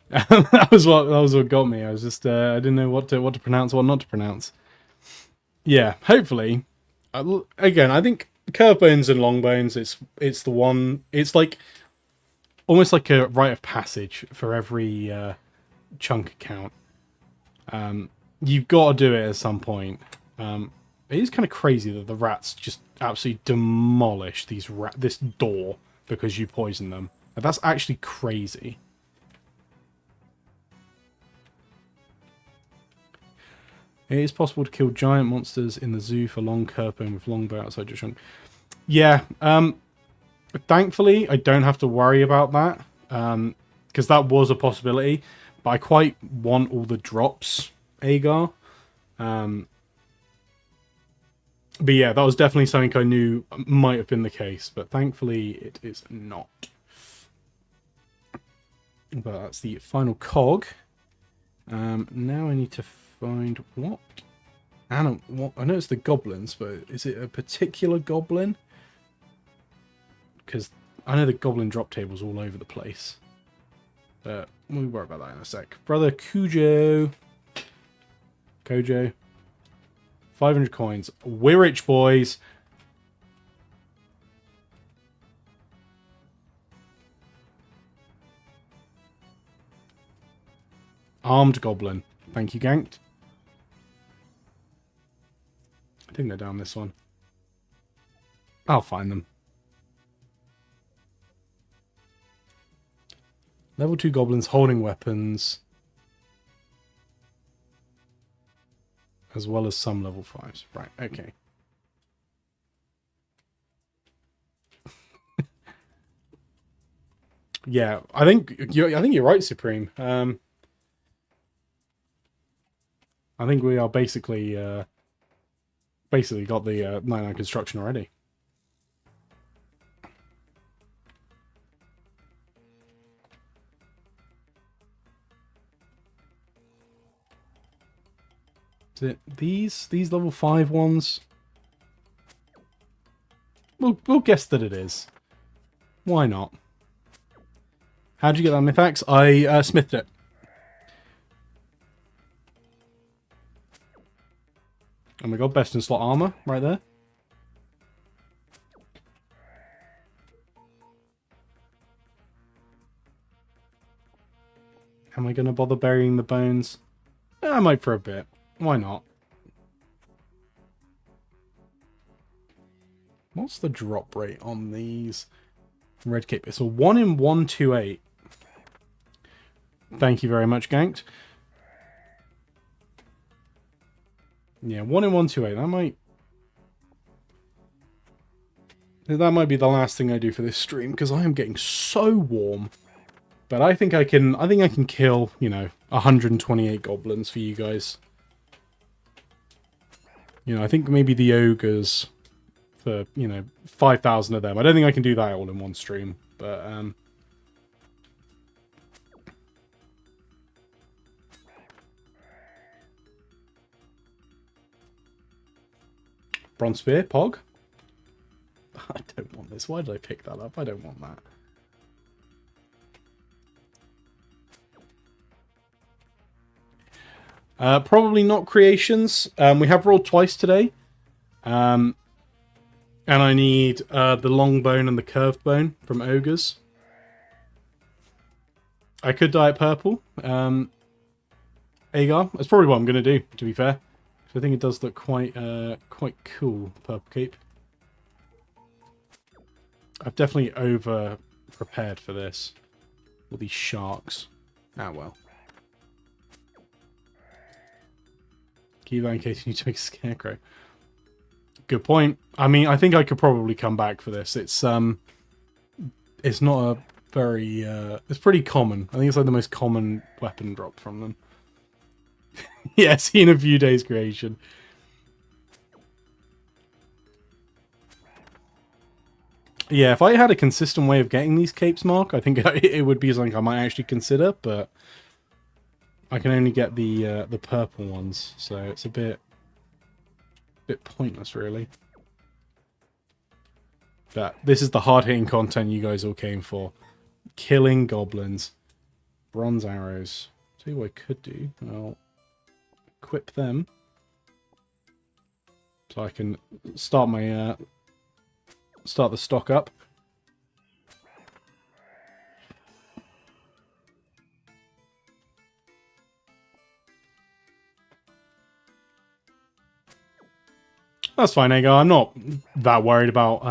that was what got me. I was just I didn't know what to pronounce, what not to pronounce. Yeah, hopefully. Again, I think curve bones and long bones. It's the one. It's like almost like a rite of passage for every chunk account. You've got to do it at some point. It is kind of crazy that the rats just absolutely demolish this door because you poison them. That's actually crazy. It is possible to kill giant monsters in the zoo for long curve bone with longbow outside your trunk. Yeah, thankfully I don't have to worry about that, because that was a possibility, but I quite want all the drops, Agar. But yeah, that was definitely something I knew might have been the case, but thankfully it is not. But that's the final cog. Now I need to find what? I know it's the goblins, but is it a particular goblin? Because I know the goblin drop table's all over the place. But we'll worry about that in a sec. Brother Kojo. 500 coins. We're rich, boys. Armed goblin. Thank you, Ganked. I think they're down this one. I'll find them. Level 2 goblins holding weapons. As well as some level 5s. Right, okay. Yeah, I think you're right, Supreme. I think we are basically got the 99 construction already. Is it these level 5 ones? We'll guess that it is. Why not? How'd you get that Mythax? I smithed it. Oh my god, best in slot armor right there. Am I going to bother burying the bones? I might for a bit. Why not? What's the drop rate on these red cape? It's a 1 in 128. Thank you very much, Ganked. Yeah, 1 in 128. That might be the last thing I do for this stream, because I am getting so warm. But I think I can kill, 128 goblins for you guys. I think maybe the ogres for, 5,000 of them. I don't think I can do that all in one stream, but Bronze Spear, Pog. I don't want this. Why did I pick that up? I don't want that. Probably not creations. We have rolled twice today. And I need the long bone and the curved bone from ogres. I could dye it purple. Agar. That's probably what I'm going to do, to be fair. I think it does look quite cool, purple cape. I've definitely over-prepared for this. All these sharks. Ah, well. Keep that in case you need to make a scarecrow. Good point. I mean, I think I could probably come back for this. It's not a very... it's pretty common. I think it's like the most common weapon drop from them. Yeah, seen a few days creation. Yeah, if I had a consistent way of getting these capes, Mark, I think it would be something I might actually consider, but I can only get the purple ones, so it's a bit pointless, really. But this is the hard-hitting content you guys all came for. Killing goblins. Bronze arrows. Tell you what I could do. I'll equip them. So I can start my... start the stock up. That's fine, Agar. I'm not that worried about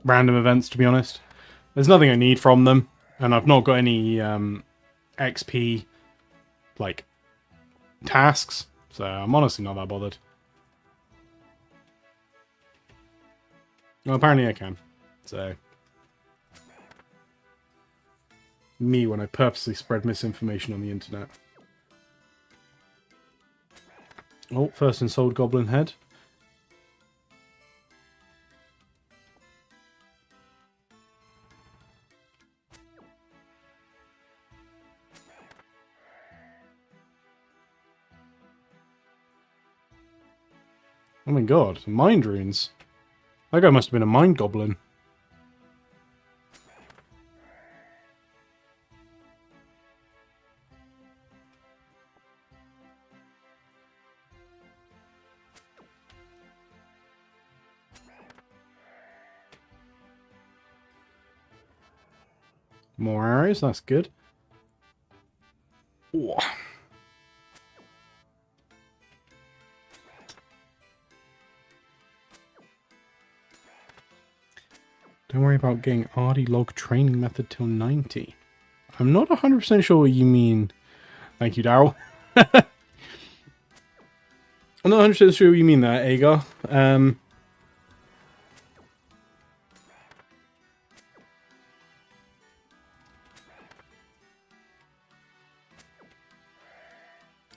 random events, to be honest. There's nothing I need from them, and I've not got any XP, like, tasks, So I'm honestly not that bothered. Well, apparently I can. So me when I purposely spread misinformation on the internet. Oh, first and sold goblin head. Oh my god, mind runes. That guy must have been a mind goblin. More arrows, that's good. Ooh. Don't worry about getting RD log training method till 90. I'm not 100% sure what you mean. Thank you, Daryl. I'm not 100% sure what you mean there, Agar.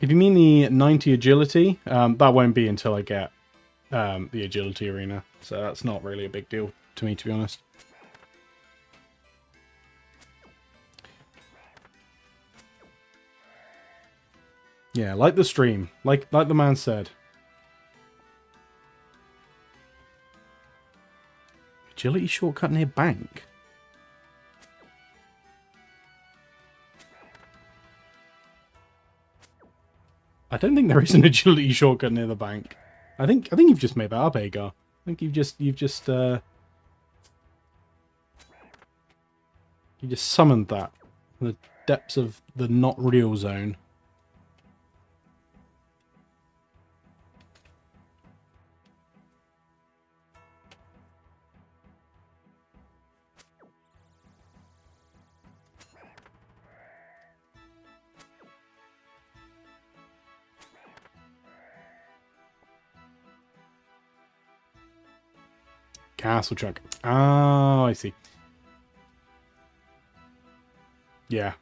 If you mean the 90 agility, that won't be until I get the agility arena. So that's not really a big deal to me, to be honest. Yeah, like the stream. Like the man said. Agility shortcut near bank. I don't think there is an agility shortcut near the bank. I think you've just made that up, Agar. I think you just summoned that from the depths of the not real zone. Castle Chuck. Oh, I see. Yeah.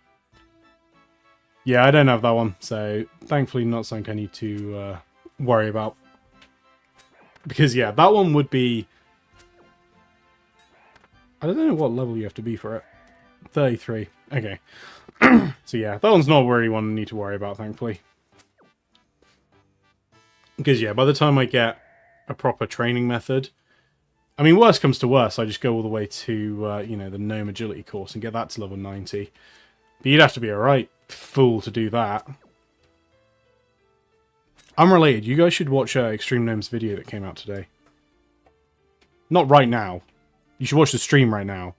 Yeah, I don't have that one, so thankfully not something I need to worry about. Because, yeah, that one would be... I don't know what level you have to be for it. 33. Okay. So, yeah, that one's not really one I need to worry about, thankfully. Because, yeah, by the time I get a proper training method... I mean, worst comes to worst, I just go all the way to, you know, the Gnome Agility course and get that to level 90. But you'd have to be a right fool to do that. Unrelated, you guys should watch Extreme Gnome's video that came out today. Not right now. You should watch the stream right now.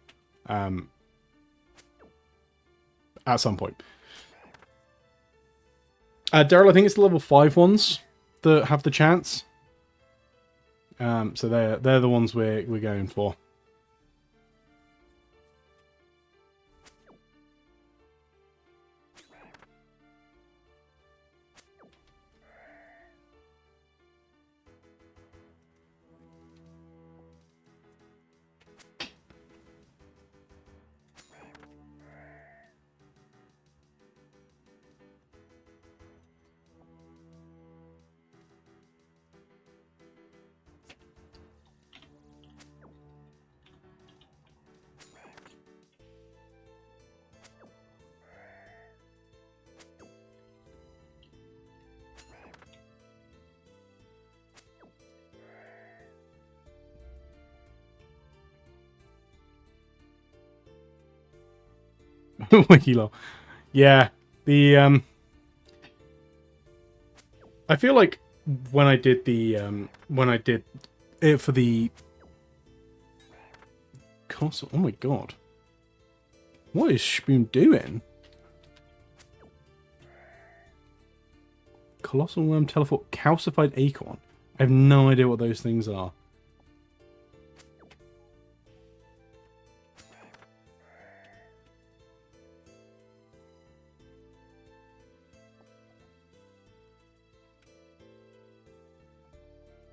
At some point. Daryl, I think it's the level 5 ones that have the chance. So they're the ones we're going for. Wikilol. Yeah, the I feel like when I did it for the console. Oh my god, what is Spoon doing? Colossal Worm Teleport, Calcified Acorn. I have no idea what those things are.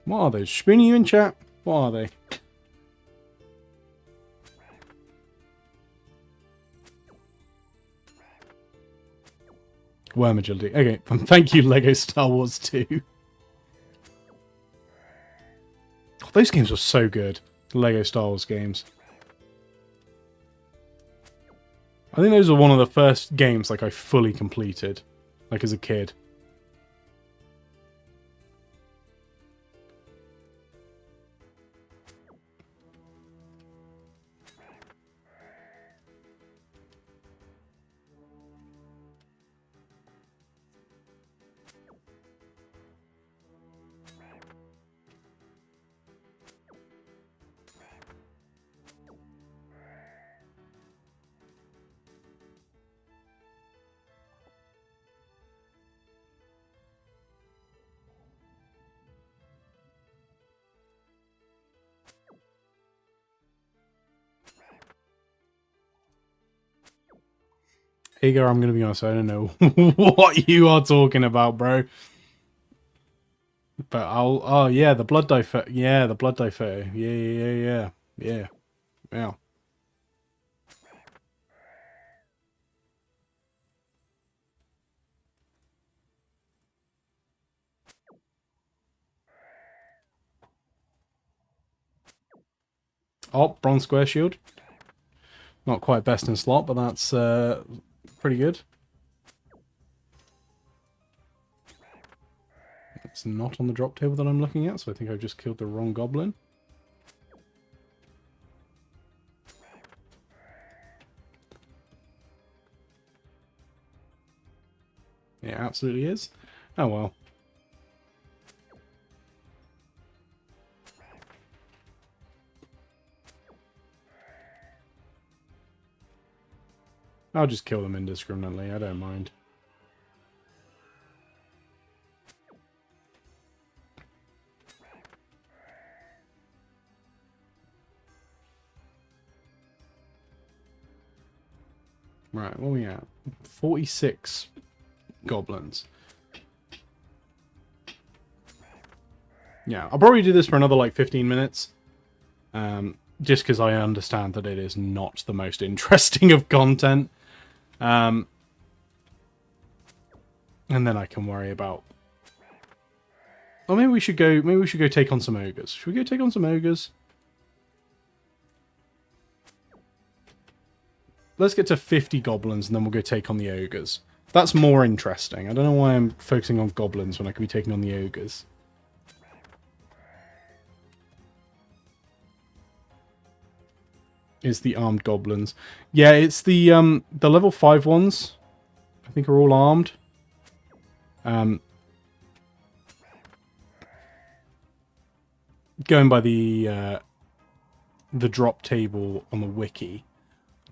What are those? Spoonie, you in chat? What are they? Worm agility. Okay, thank you, Lego Star Wars 2. Oh, those games were so good. Lego Star Wars games. I think those were one of the first games like I fully completed, like as a kid. Hagar, I'm gonna be honest, I don't know what you are talking about, bro. But oh yeah, the blood dye photo. Yeah, the blood dye photo. Yeah. Oh, bronze square shield. Not quite best in slot, but that's pretty good. It's not on the drop table that I'm looking at, so I think I've just killed the wrong goblin. It absolutely is. Oh well. I'll just kill them indiscriminately, I don't mind. Right, what are we at? 46 goblins. Yeah, I'll probably do this for another like 15 minutes. Just because I understand that it is not the most interesting of content. And then I can worry about... Or maybe we should go take on some ogres. Should we go take on some ogres? Let's get to 50 goblins and then we'll go take on the ogres. That's more interesting. I don't know why I'm focusing on goblins when I could be taking on the ogres. It's the armed goblins. Yeah, it's the level 5 ones. I think are all armed. Going by the drop table on the wiki,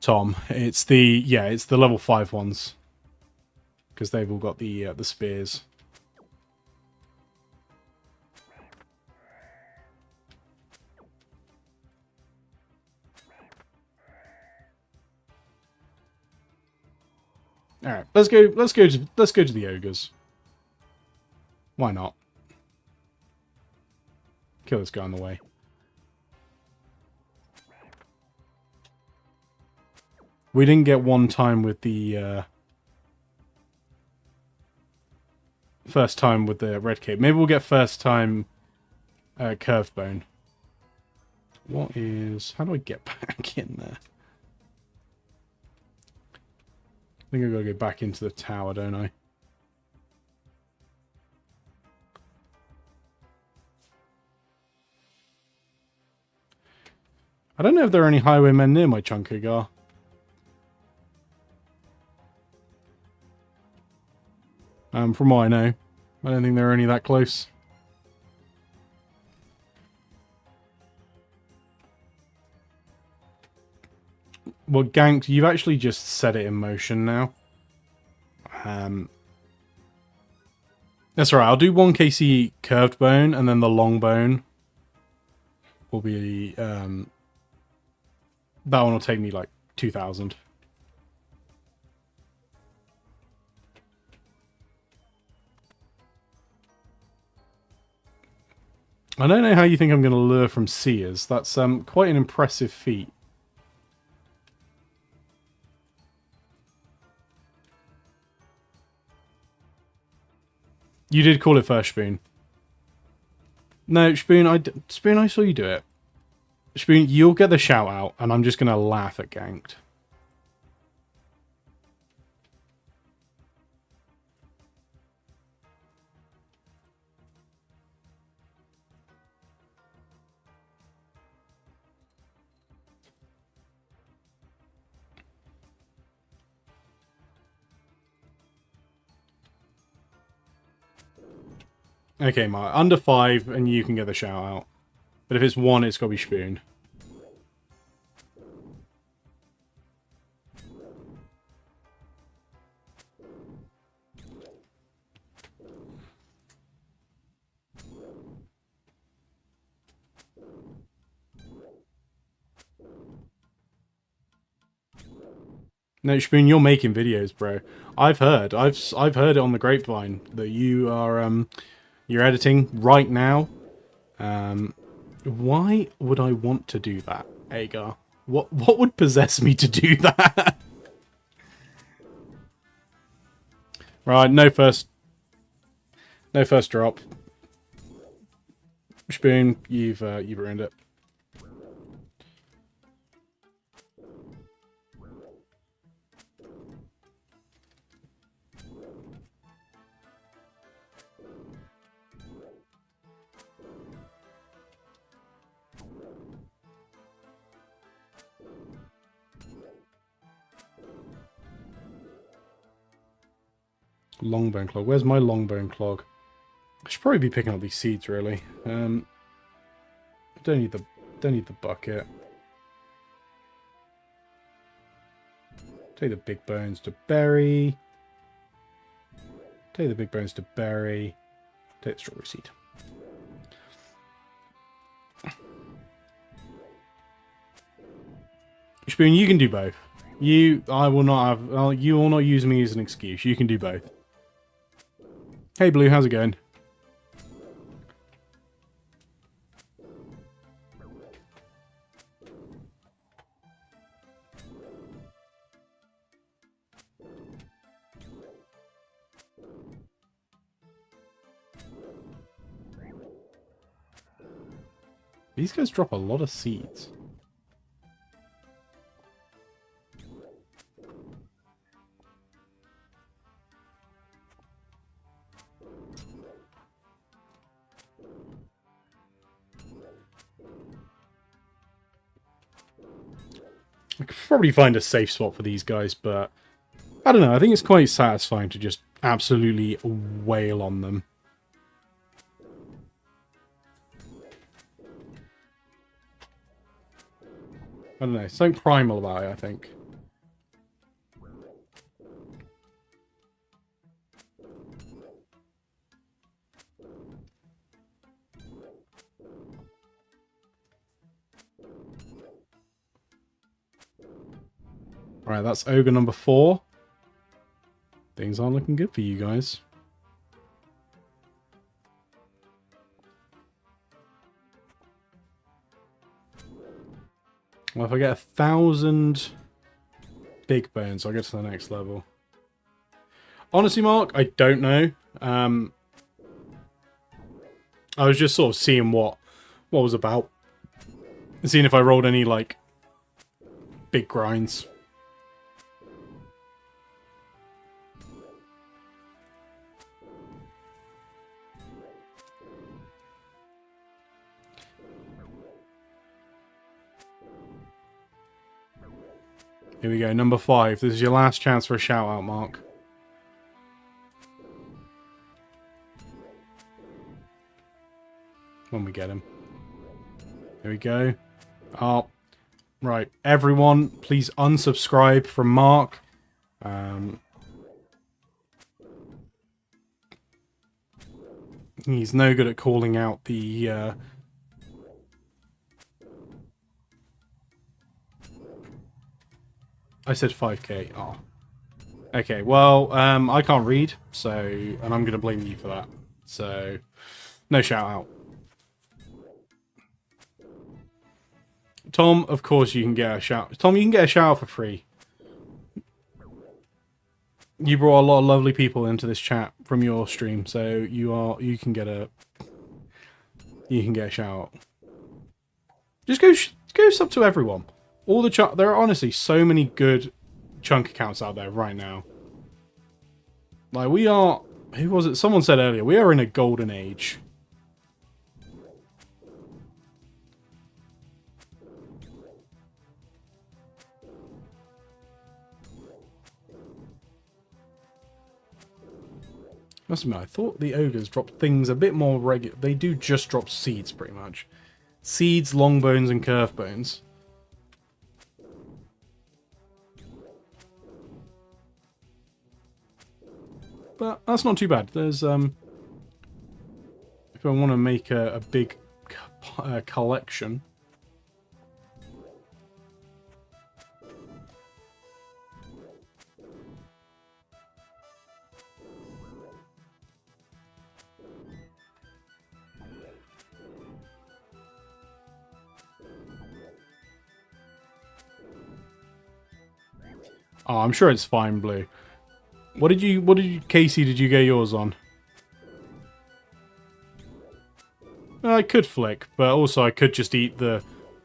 Tom, it's the level 5 ones. Because they've all got the spears. All right, let's go to the ogres. Why not? Kill this guy on the way. We didn't get one time with the first time with the red cape. Maybe we'll get first time curved bone. What is... How do I get back in there? I think I've got to go back into the tower, don't I? I don't know if there are any highwaymen near my Chunkagar. From what I know. I don't think they're any that close. Well, Gank, you've actually just set it in motion now. That's alright, I'll do 1 KC curved bone, and then the long bone will be... that one will take me like 2,000. I don't know how you think I'm going to lure from seers. That's quite an impressive feat. You did call it first, Spoon. No, Spoon, I saw you do it. Spoon, you'll get the shout out, and I'm just going to laugh at Ganked. Okay, Mark. Under 5, and you can get the shout out. But if it's 1, it's got to be Spoon. No, Spoon, you're making videos, bro. I've heard it on the grapevine that you are you're editing right now. Why would I want to do that, Agar? What would possess me to do that? Right, no first drop. Spoon, you've ruined it. Longbone clog. Where's my longbone clog? I should probably be picking up these seeds, really. Don't need the bucket. Take the big bones to bury. Take the big bones to bury. Take the strawberry seed. Spoon, you can do both. I will not have. You will not use me as an excuse. You can do both. Hey Blue, how's it going? These guys drop a lot of seeds. I could probably find a safe spot for these guys, but I don't know. I think it's quite satisfying to just absolutely wail on them. I don't know. Something primal about it, I think. Alright, that's ogre number 4. Things aren't looking good for you guys. Well, if I get 1,000 big bones, I'll get to the next level. Honestly, Mark, I don't know. I was just sort of seeing what was about. Seeing if I rolled any, like, big grinds. Here we go, number 5. This is your last chance for a shout-out, Mark. When we get him. Here we go. Oh, right. Everyone, please unsubscribe from Mark. He's no good at calling out the... I said 5k. Oh. Okay, well, I can't read, so... And I'm going to blame you for that. So, no shout out. Tom, of course you can get a shout. Tom, you can get a shout for free. You brought a lot of lovely people into this chat from your stream, so you can get a shout. Just go sub to everyone. All the there are honestly so many good chunk accounts out there right now. Like we are, who was it? Someone said earlier, we are in a golden age. Must admit, I thought the ogres dropped things a bit more regular. They do just drop seeds, pretty much. Seeds, long bones, and curve bones. But that's not too bad. There's, if I want to make a big collection... Oh, I'm sure it's fine, Blue. What did you, Casey, did you get yours on? I could flick, but also I could just eat the,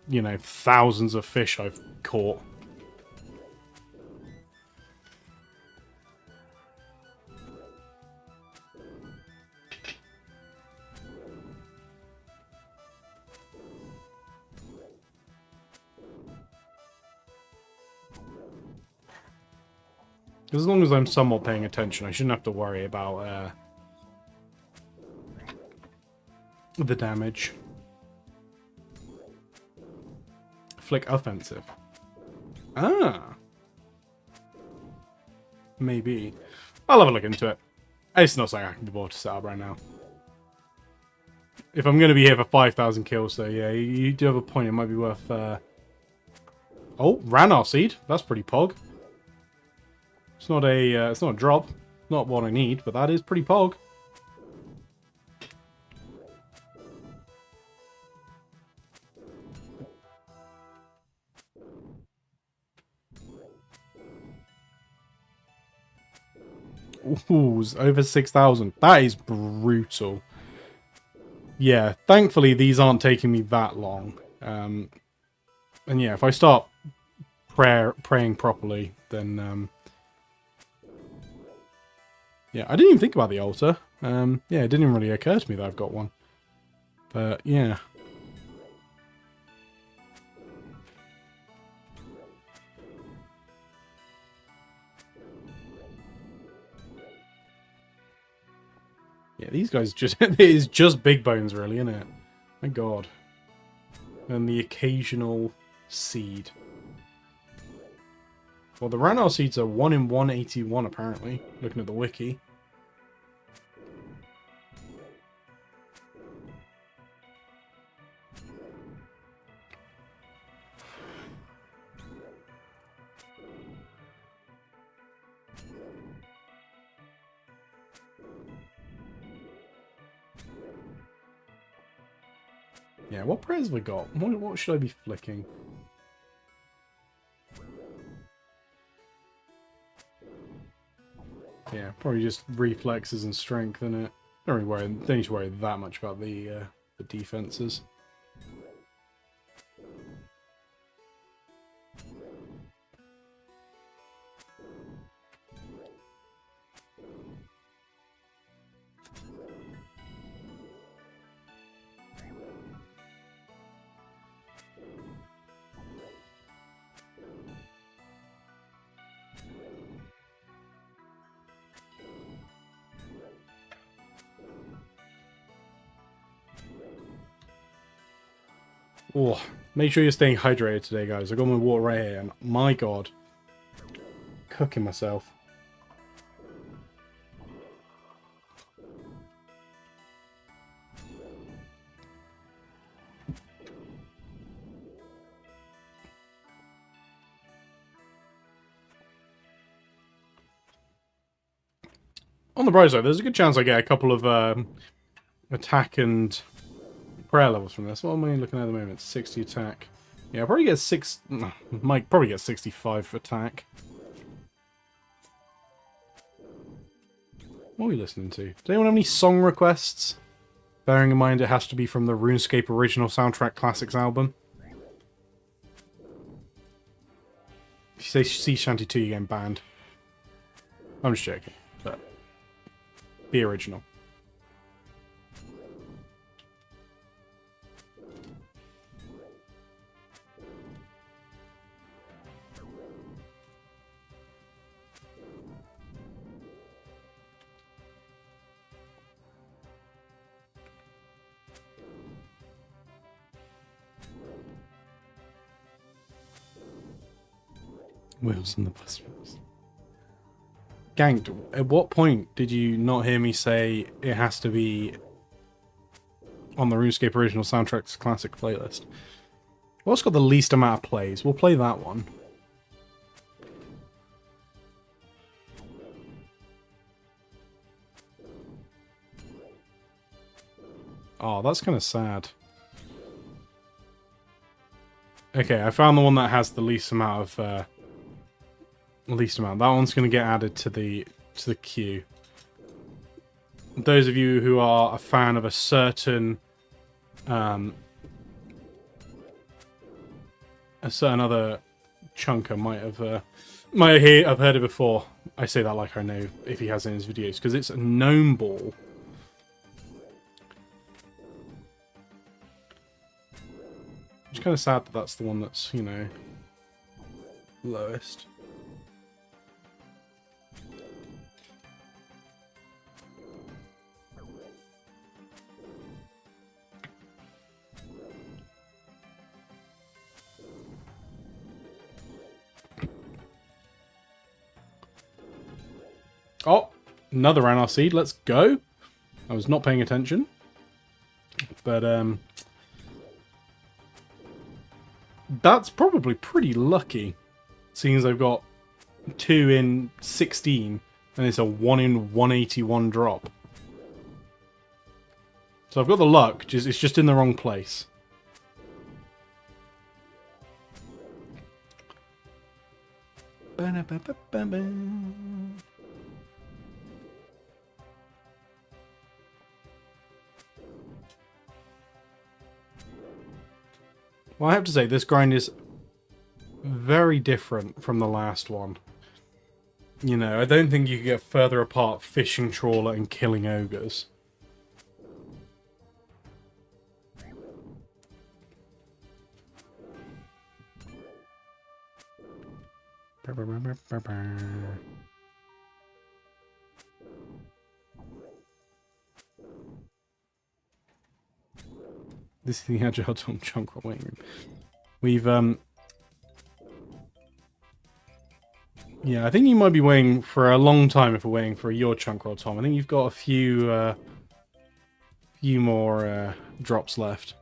you know, thousands of fish I've caught. As long as I'm somewhat paying attention, I shouldn't have to worry about the damage. Flick offensive. Ah. Maybe. I'll have a look into it. It's not something I can be bothered to set up right now. If I'm going to be here for 5,000 kills, so yeah, you do have a point. It might be worth... Oh, Ranarr seed. That's pretty pog. It's not a drop. Not what I need, but that is pretty pog. Ooh, over 6,000. That is brutal. Yeah, thankfully these aren't taking me that long. And yeah, if I start praying properly, then... Yeah, I didn't even think about the altar. Yeah, it didn't even really occur to me that I've got one. But, yeah. Yeah, these guys just... it is just big bones, really, isn't it? My god. And the occasional seed. Well, the Ranarr seeds are 1 in 181, apparently, looking at the wiki. Yeah, what prayers have we got? What should I be flicking? Yeah, probably just reflexes and strength, innit? Don't need to worry that much about the defenses. Oh, make sure you're staying hydrated today, guys. I got my water right here, and my god, cooking myself. On the bright side, there's a good chance I get a couple of attack and prayer levels from this. What am I looking at the moment? 60 attack, Yeah, probably get might probably get 65 attack. What are we listening to? Does anyone have any song requests? Bearing in mind it has to be from the RuneScape Original Soundtrack Classics album. If you say Sea Shanty 2, you're getting banned. I'm just joking, but be original. Wheels in the bus. Ganked, at what point did you not hear me say it has to be on the RuneScape Original Soundtracks Classic playlist? What's got the least amount of plays? We'll play that one. Oh, that's kind of sad. Okay, I found the one that has the least amount of that one's going to get added to the queue. Those of you who are a fan of a certain other chunker might have heard it before. I say that like I know if he has in his videos, because it's a gnome ball. It's kind of sad that that's the one that's, you know, lowest. Oh, another Ranarr Seed. Let's go. I was not paying attention. But, that's probably pretty lucky, seeing as I've got 2 in 16, and it's a 1 in 181 drop. So I've got the luck, it's just in the wrong place. Well, I have to say, this grind is very different from the last one. You know, I don't think you can get further apart fishing trawler and killing ogres. This is the Agile Tom chunk roll waiting room. We've, yeah, I think you might be waiting for a long time if we're waiting for your chunk roll, Tom. I think you've got a few more drops left.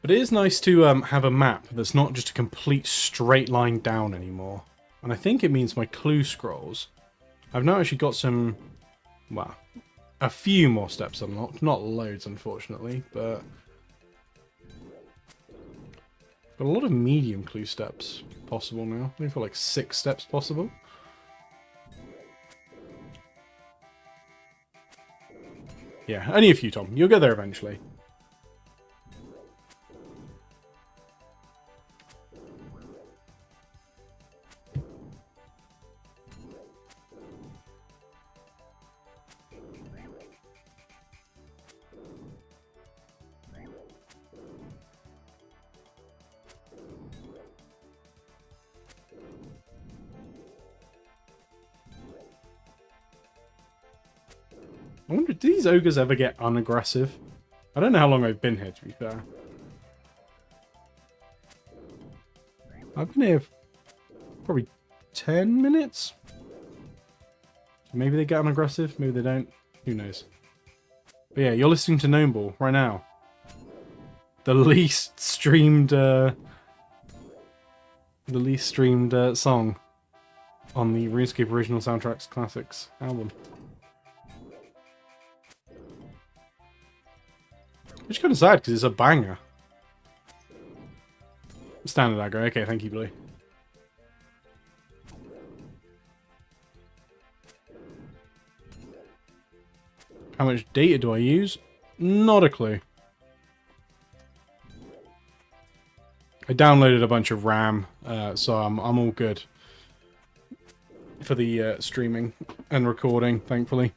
But it is nice to have a map that's not just a complete straight line down anymore. And I think it means my clue scrolls. I've now actually got some, well, a few more steps unlocked. Not loads, unfortunately, but got a lot of medium clue steps possible now. We've got like 6 steps possible. Yeah, only a few, Tom. You'll get there eventually. I wonder, do these ogres ever get unaggressive? I don't know how long I've been here, to be fair. I've been here probably 10 minutes? Maybe they get unaggressive, maybe they don't. Who knows? But yeah, you're listening to Gnomeball right now. The least streamed song on the RuneScape Original Soundtracks Classics album. Which is kind of sad because it's a banger. Standard aggro. Okay, thank you, Blue. How much data do I use? Not a clue. I downloaded a bunch of RAM, so I'm all good for the streaming and recording, thankfully.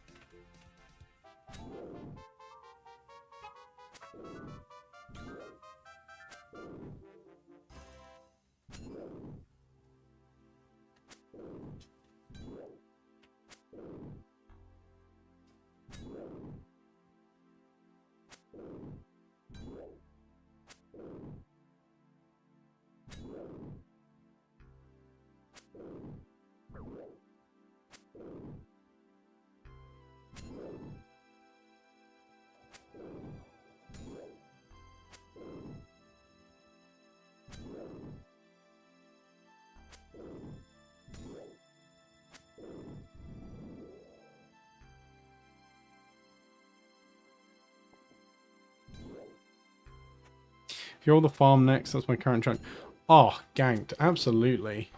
If you're all the farm next, that's my current chunk. Oh, ganked. Absolutely.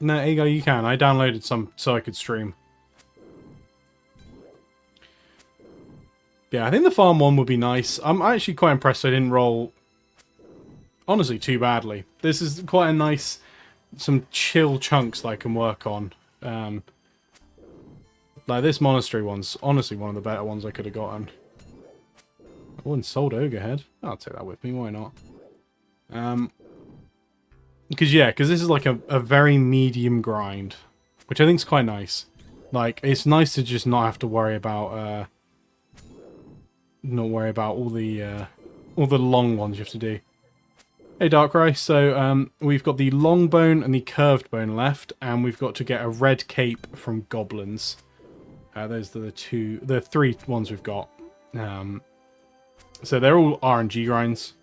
No, Ego, you can. I downloaded some so I could stream. Yeah, I think the farm one would be nice. I'm actually quite impressed I didn't roll, honestly, too badly. This is quite a nice, some chill chunks that I can work on. Like this monastery one's honestly one of the better ones I could have gotten. Oh, and sold Ogre Head. I'll take that with me, why not? Because this is like a very medium grind, which I think is quite nice. Like, it's nice to just not have to worry about, all the long ones you have to do. Hey Darkrai, so we've got the long bone and the curved bone left, and we've got to get a red cape from goblins. Those are the three ones we've got. So they're all RNG grinds.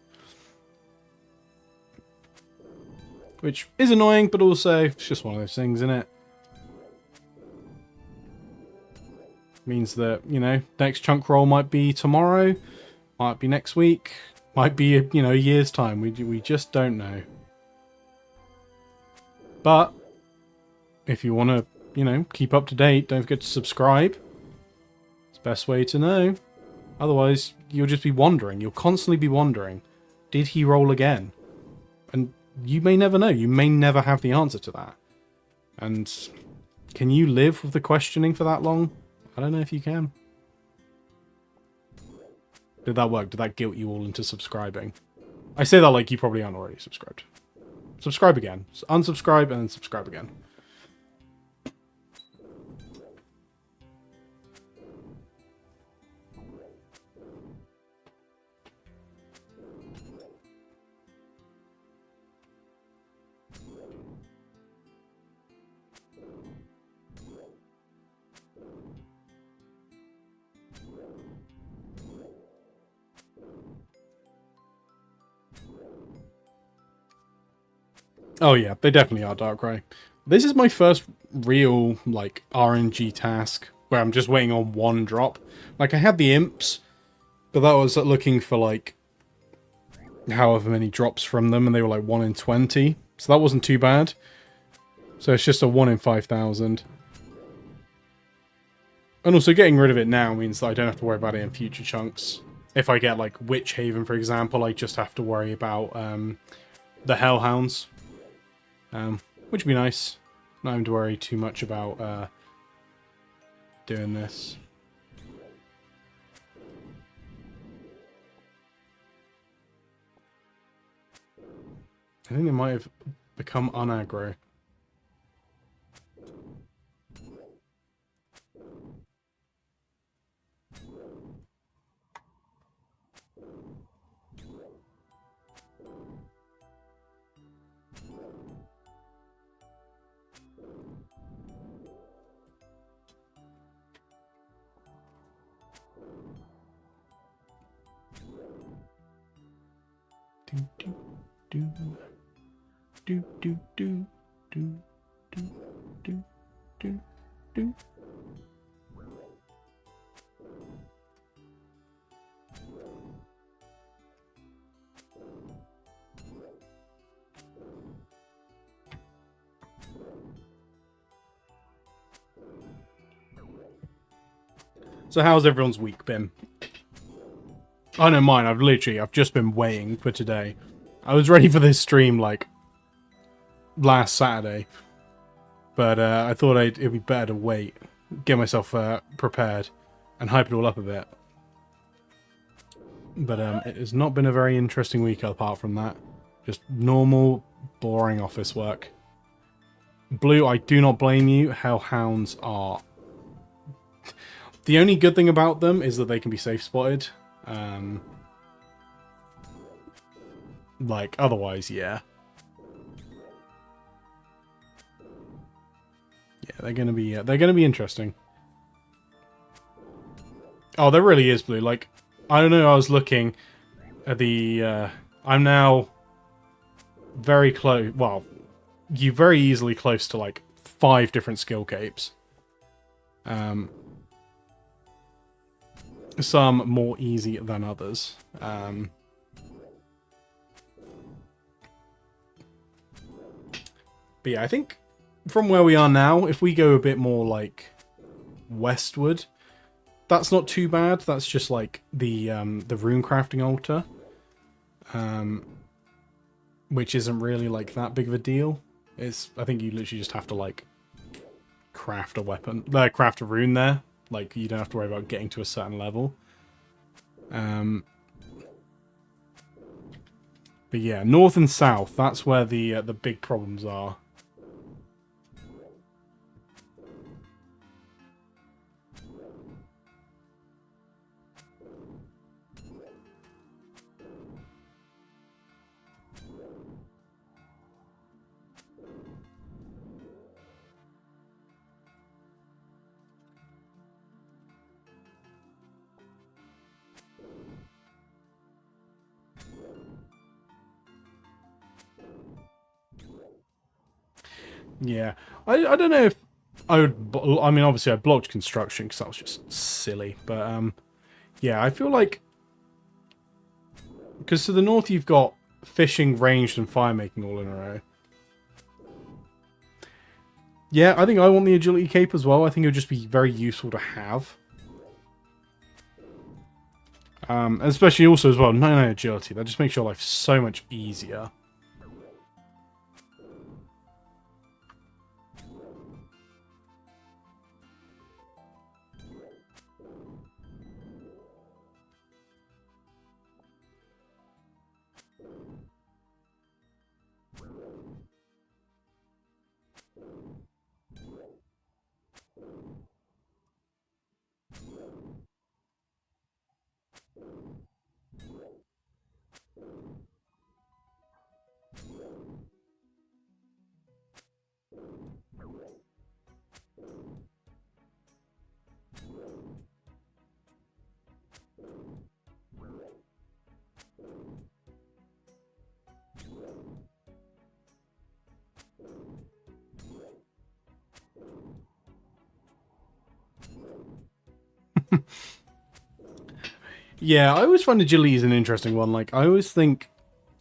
Which is annoying, but also it's just one of those things, isn't it? Means that, next chunk roll might be tomorrow, might be next week, might be, a year's time. We just don't know. But if you want to, keep up to date, don't forget to subscribe. It's the best way to know. Otherwise, you'll just be wondering. You'll constantly be wondering, did he roll again? And you may never know. You may never have the answer to that. And can you live with the questioning for that long? I don't know if you can. Did that work? Did that guilt you all into subscribing? I say that like you probably aren't already subscribed. Subscribe again. Unsubscribe and then subscribe again. Oh yeah, they definitely are, Darkrai. This is my first real, like, RNG task, where I'm just waiting on one drop. Like, I had the imps, but that was looking for, like, however many drops from them, and they were, like, 1 in 20. So that wasn't too bad. So it's just a 1 in 5,000. And also, getting rid of it now means that I don't have to worry about it in future chunks. If I get, like, Witch Haven, for example, I just have to worry about the Hellhounds. Which would be nice. Not having to worry too much about doing this. I think they might have become unaggro. Do do do do do do do do do. So how's everyone's week been? I know mine. I've just been waiting for today. I was ready for this stream like last Saturday, but I thought it'd be better to wait, get myself prepared, and hype it all up a bit. But it has not been a very interesting week apart from that. Just normal, boring office work. Blue, I do not blame you. Hellhounds are... The only good thing about them is that they can be safe spotted. Like, otherwise, yeah. Yeah, they're gonna be interesting. Oh, there really is, Blue. Like, I don't know, I was looking at the, I'm now very close, well, you're very easily close to, like, 5 different skill capes. Some more easy than others. But yeah, I think from where we are now, if we go a bit more, like, westward, that's not too bad. That's just, like, the rune crafting altar. Which isn't really, like, that big of a deal. I think you literally just have to, like, craft a weapon, craft a rune there. Like, you don't have to worry about getting to a certain level. But yeah, north and south, that's where the big problems are. Yeah, I don't know if I would... I mean, obviously I blocked construction because that was just silly. But, yeah, I feel like... Because to the north you've got fishing, ranged, and firemaking all in a row. Yeah, I think I want the agility cape as well. I think it would just be very useful to have. Especially also as well, 99 agility. That just makes your life so much easier. Yeah, I always find agility is an interesting one. Like, I always think...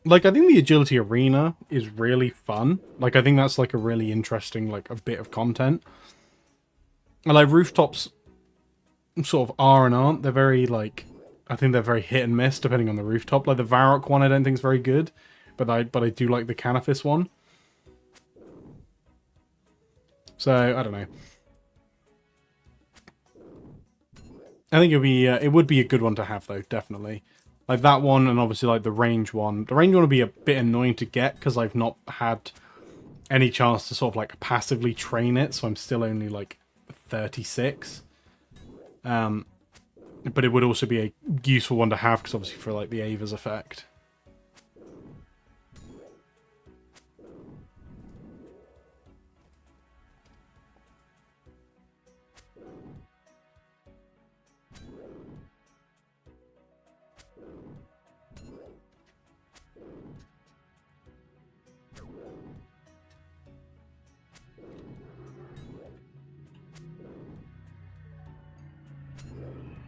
Like, I think the agility arena is really fun. Like, I think that's, like, a really interesting, like, a bit of content. And, like, rooftops sort of are and aren't. They're very, like... I think they're very hit and miss, depending on the rooftop. Like, the Varrock one I don't think is very good. But I do like the Canifis one. So, I don't know. I think it would be a good one to have, though, definitely. Like that one, and obviously like the range one. The range one would be a bit annoying to get, because I've not had any chance to sort of like passively train it, so I'm still only like 36. But it would also be a useful one to have, because obviously for like the Ava's effect.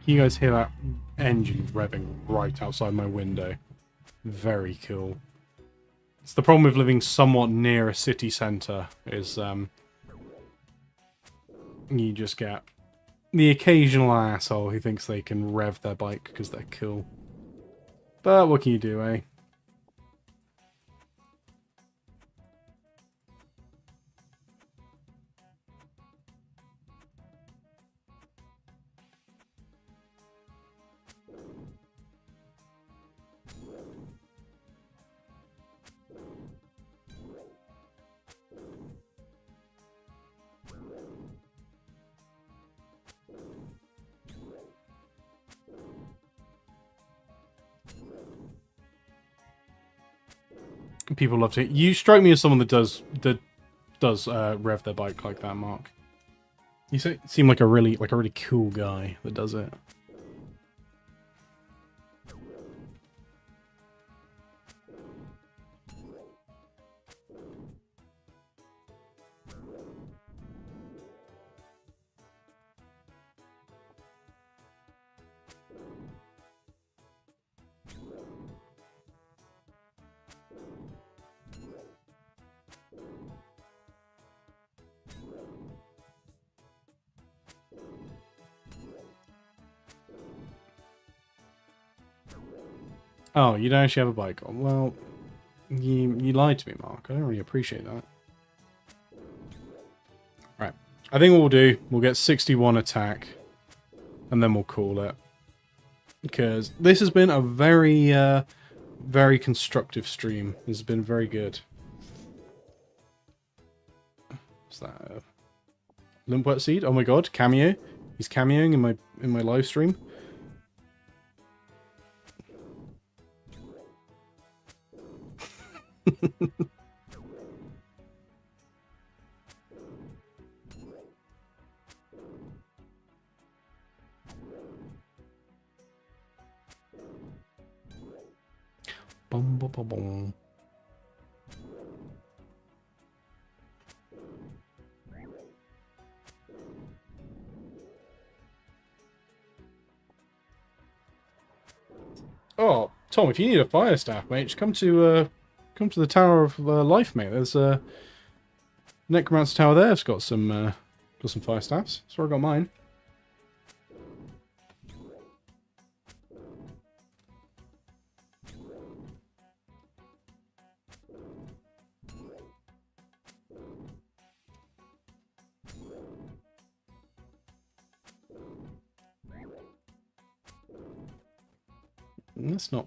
you guys hear that engine revving right outside my window? Very cool. It's the problem with living somewhat near a city centre, is you just get the occasional asshole who thinks they can rev their bike because they're cool. But what can you do, eh? People love to. You strike me as someone that does rev their bike like that, Mark. You seem like a really cool guy that does it. Oh, you don't actually have a bike. Well, you lied to me, Mark. I don't really appreciate that. Right. I think what we'll do, we'll get 61 attack, and then we'll call it. Because this has been a very, very constructive stream. This has been very good. What's that? Limpwet Seed? Oh my god, cameo. He's cameoing in my live stream. Bum, bum, bum, bum. Oh, Tom, if you need a fire staff, mate, just come to the Tower of Life, mate. There's a Necromancer Tower there. It's got some fire staffs. That's where I got mine.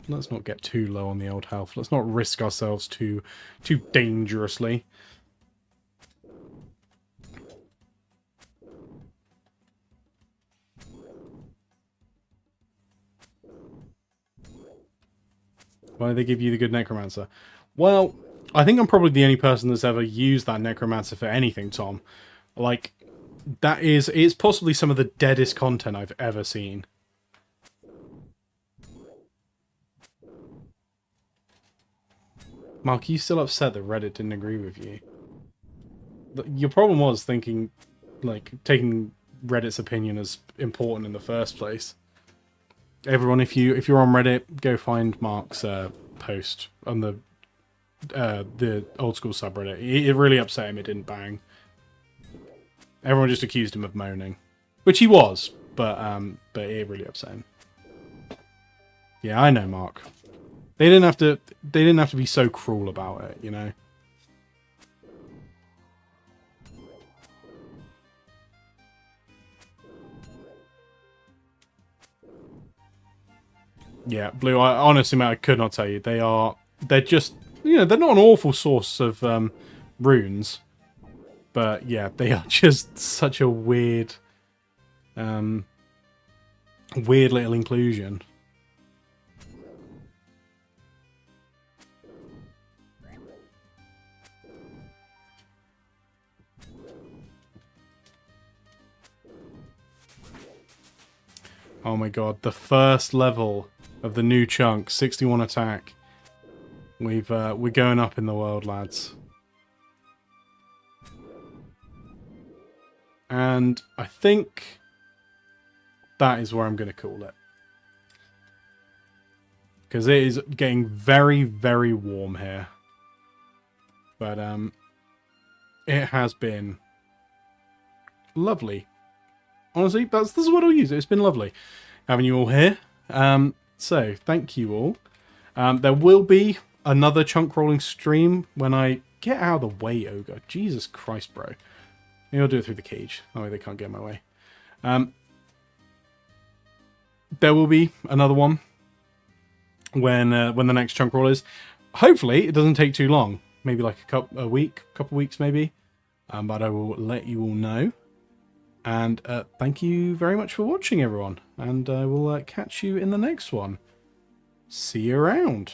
Let's not get too low on the old health. Let's not risk ourselves too dangerously. Why did they give you the good Necromancer? Well, I think I'm probably the only person that's ever used that Necromancer for anything, Tom. Like, it's possibly some of the deadest content I've ever seen. Mark, you still upset that Reddit didn't agree with you? Your problem was thinking, like, taking Reddit's opinion as important in the first place. Everyone, if you're on Reddit, go find Mark's post on the old school subreddit. It really upset him it didn't bang. Everyone just accused him of moaning, which he was, but it really upset him. Yeah, I know, Mark. They didn't have to be so cruel about it, you know. Yeah, Blue, honestly, mate, I could not tell you. They're just, you know, they're not an awful source of runes. But yeah, they are just such a weird little inclusion. Oh my god, the first level of the new chunk, 61 attack. We're going up in the world, lads. And I think That is where I'm going to call it. Because it is getting very, very warm here. But it has been lovely. Honestly, this is what I'll use. It's been lovely having you all here. So, thank you all. There will be another chunk rolling stream when I get out of the way, Ogre. Jesus Christ, bro. Maybe I'll do it through the cage. That way they can't get in my way. There will be another one when the next chunk roll is. Hopefully, it doesn't take too long. Maybe like a week, couple weeks maybe. But I will let you all know. And thank you very much for watching, everyone. And I will catch you in the next one. See you around.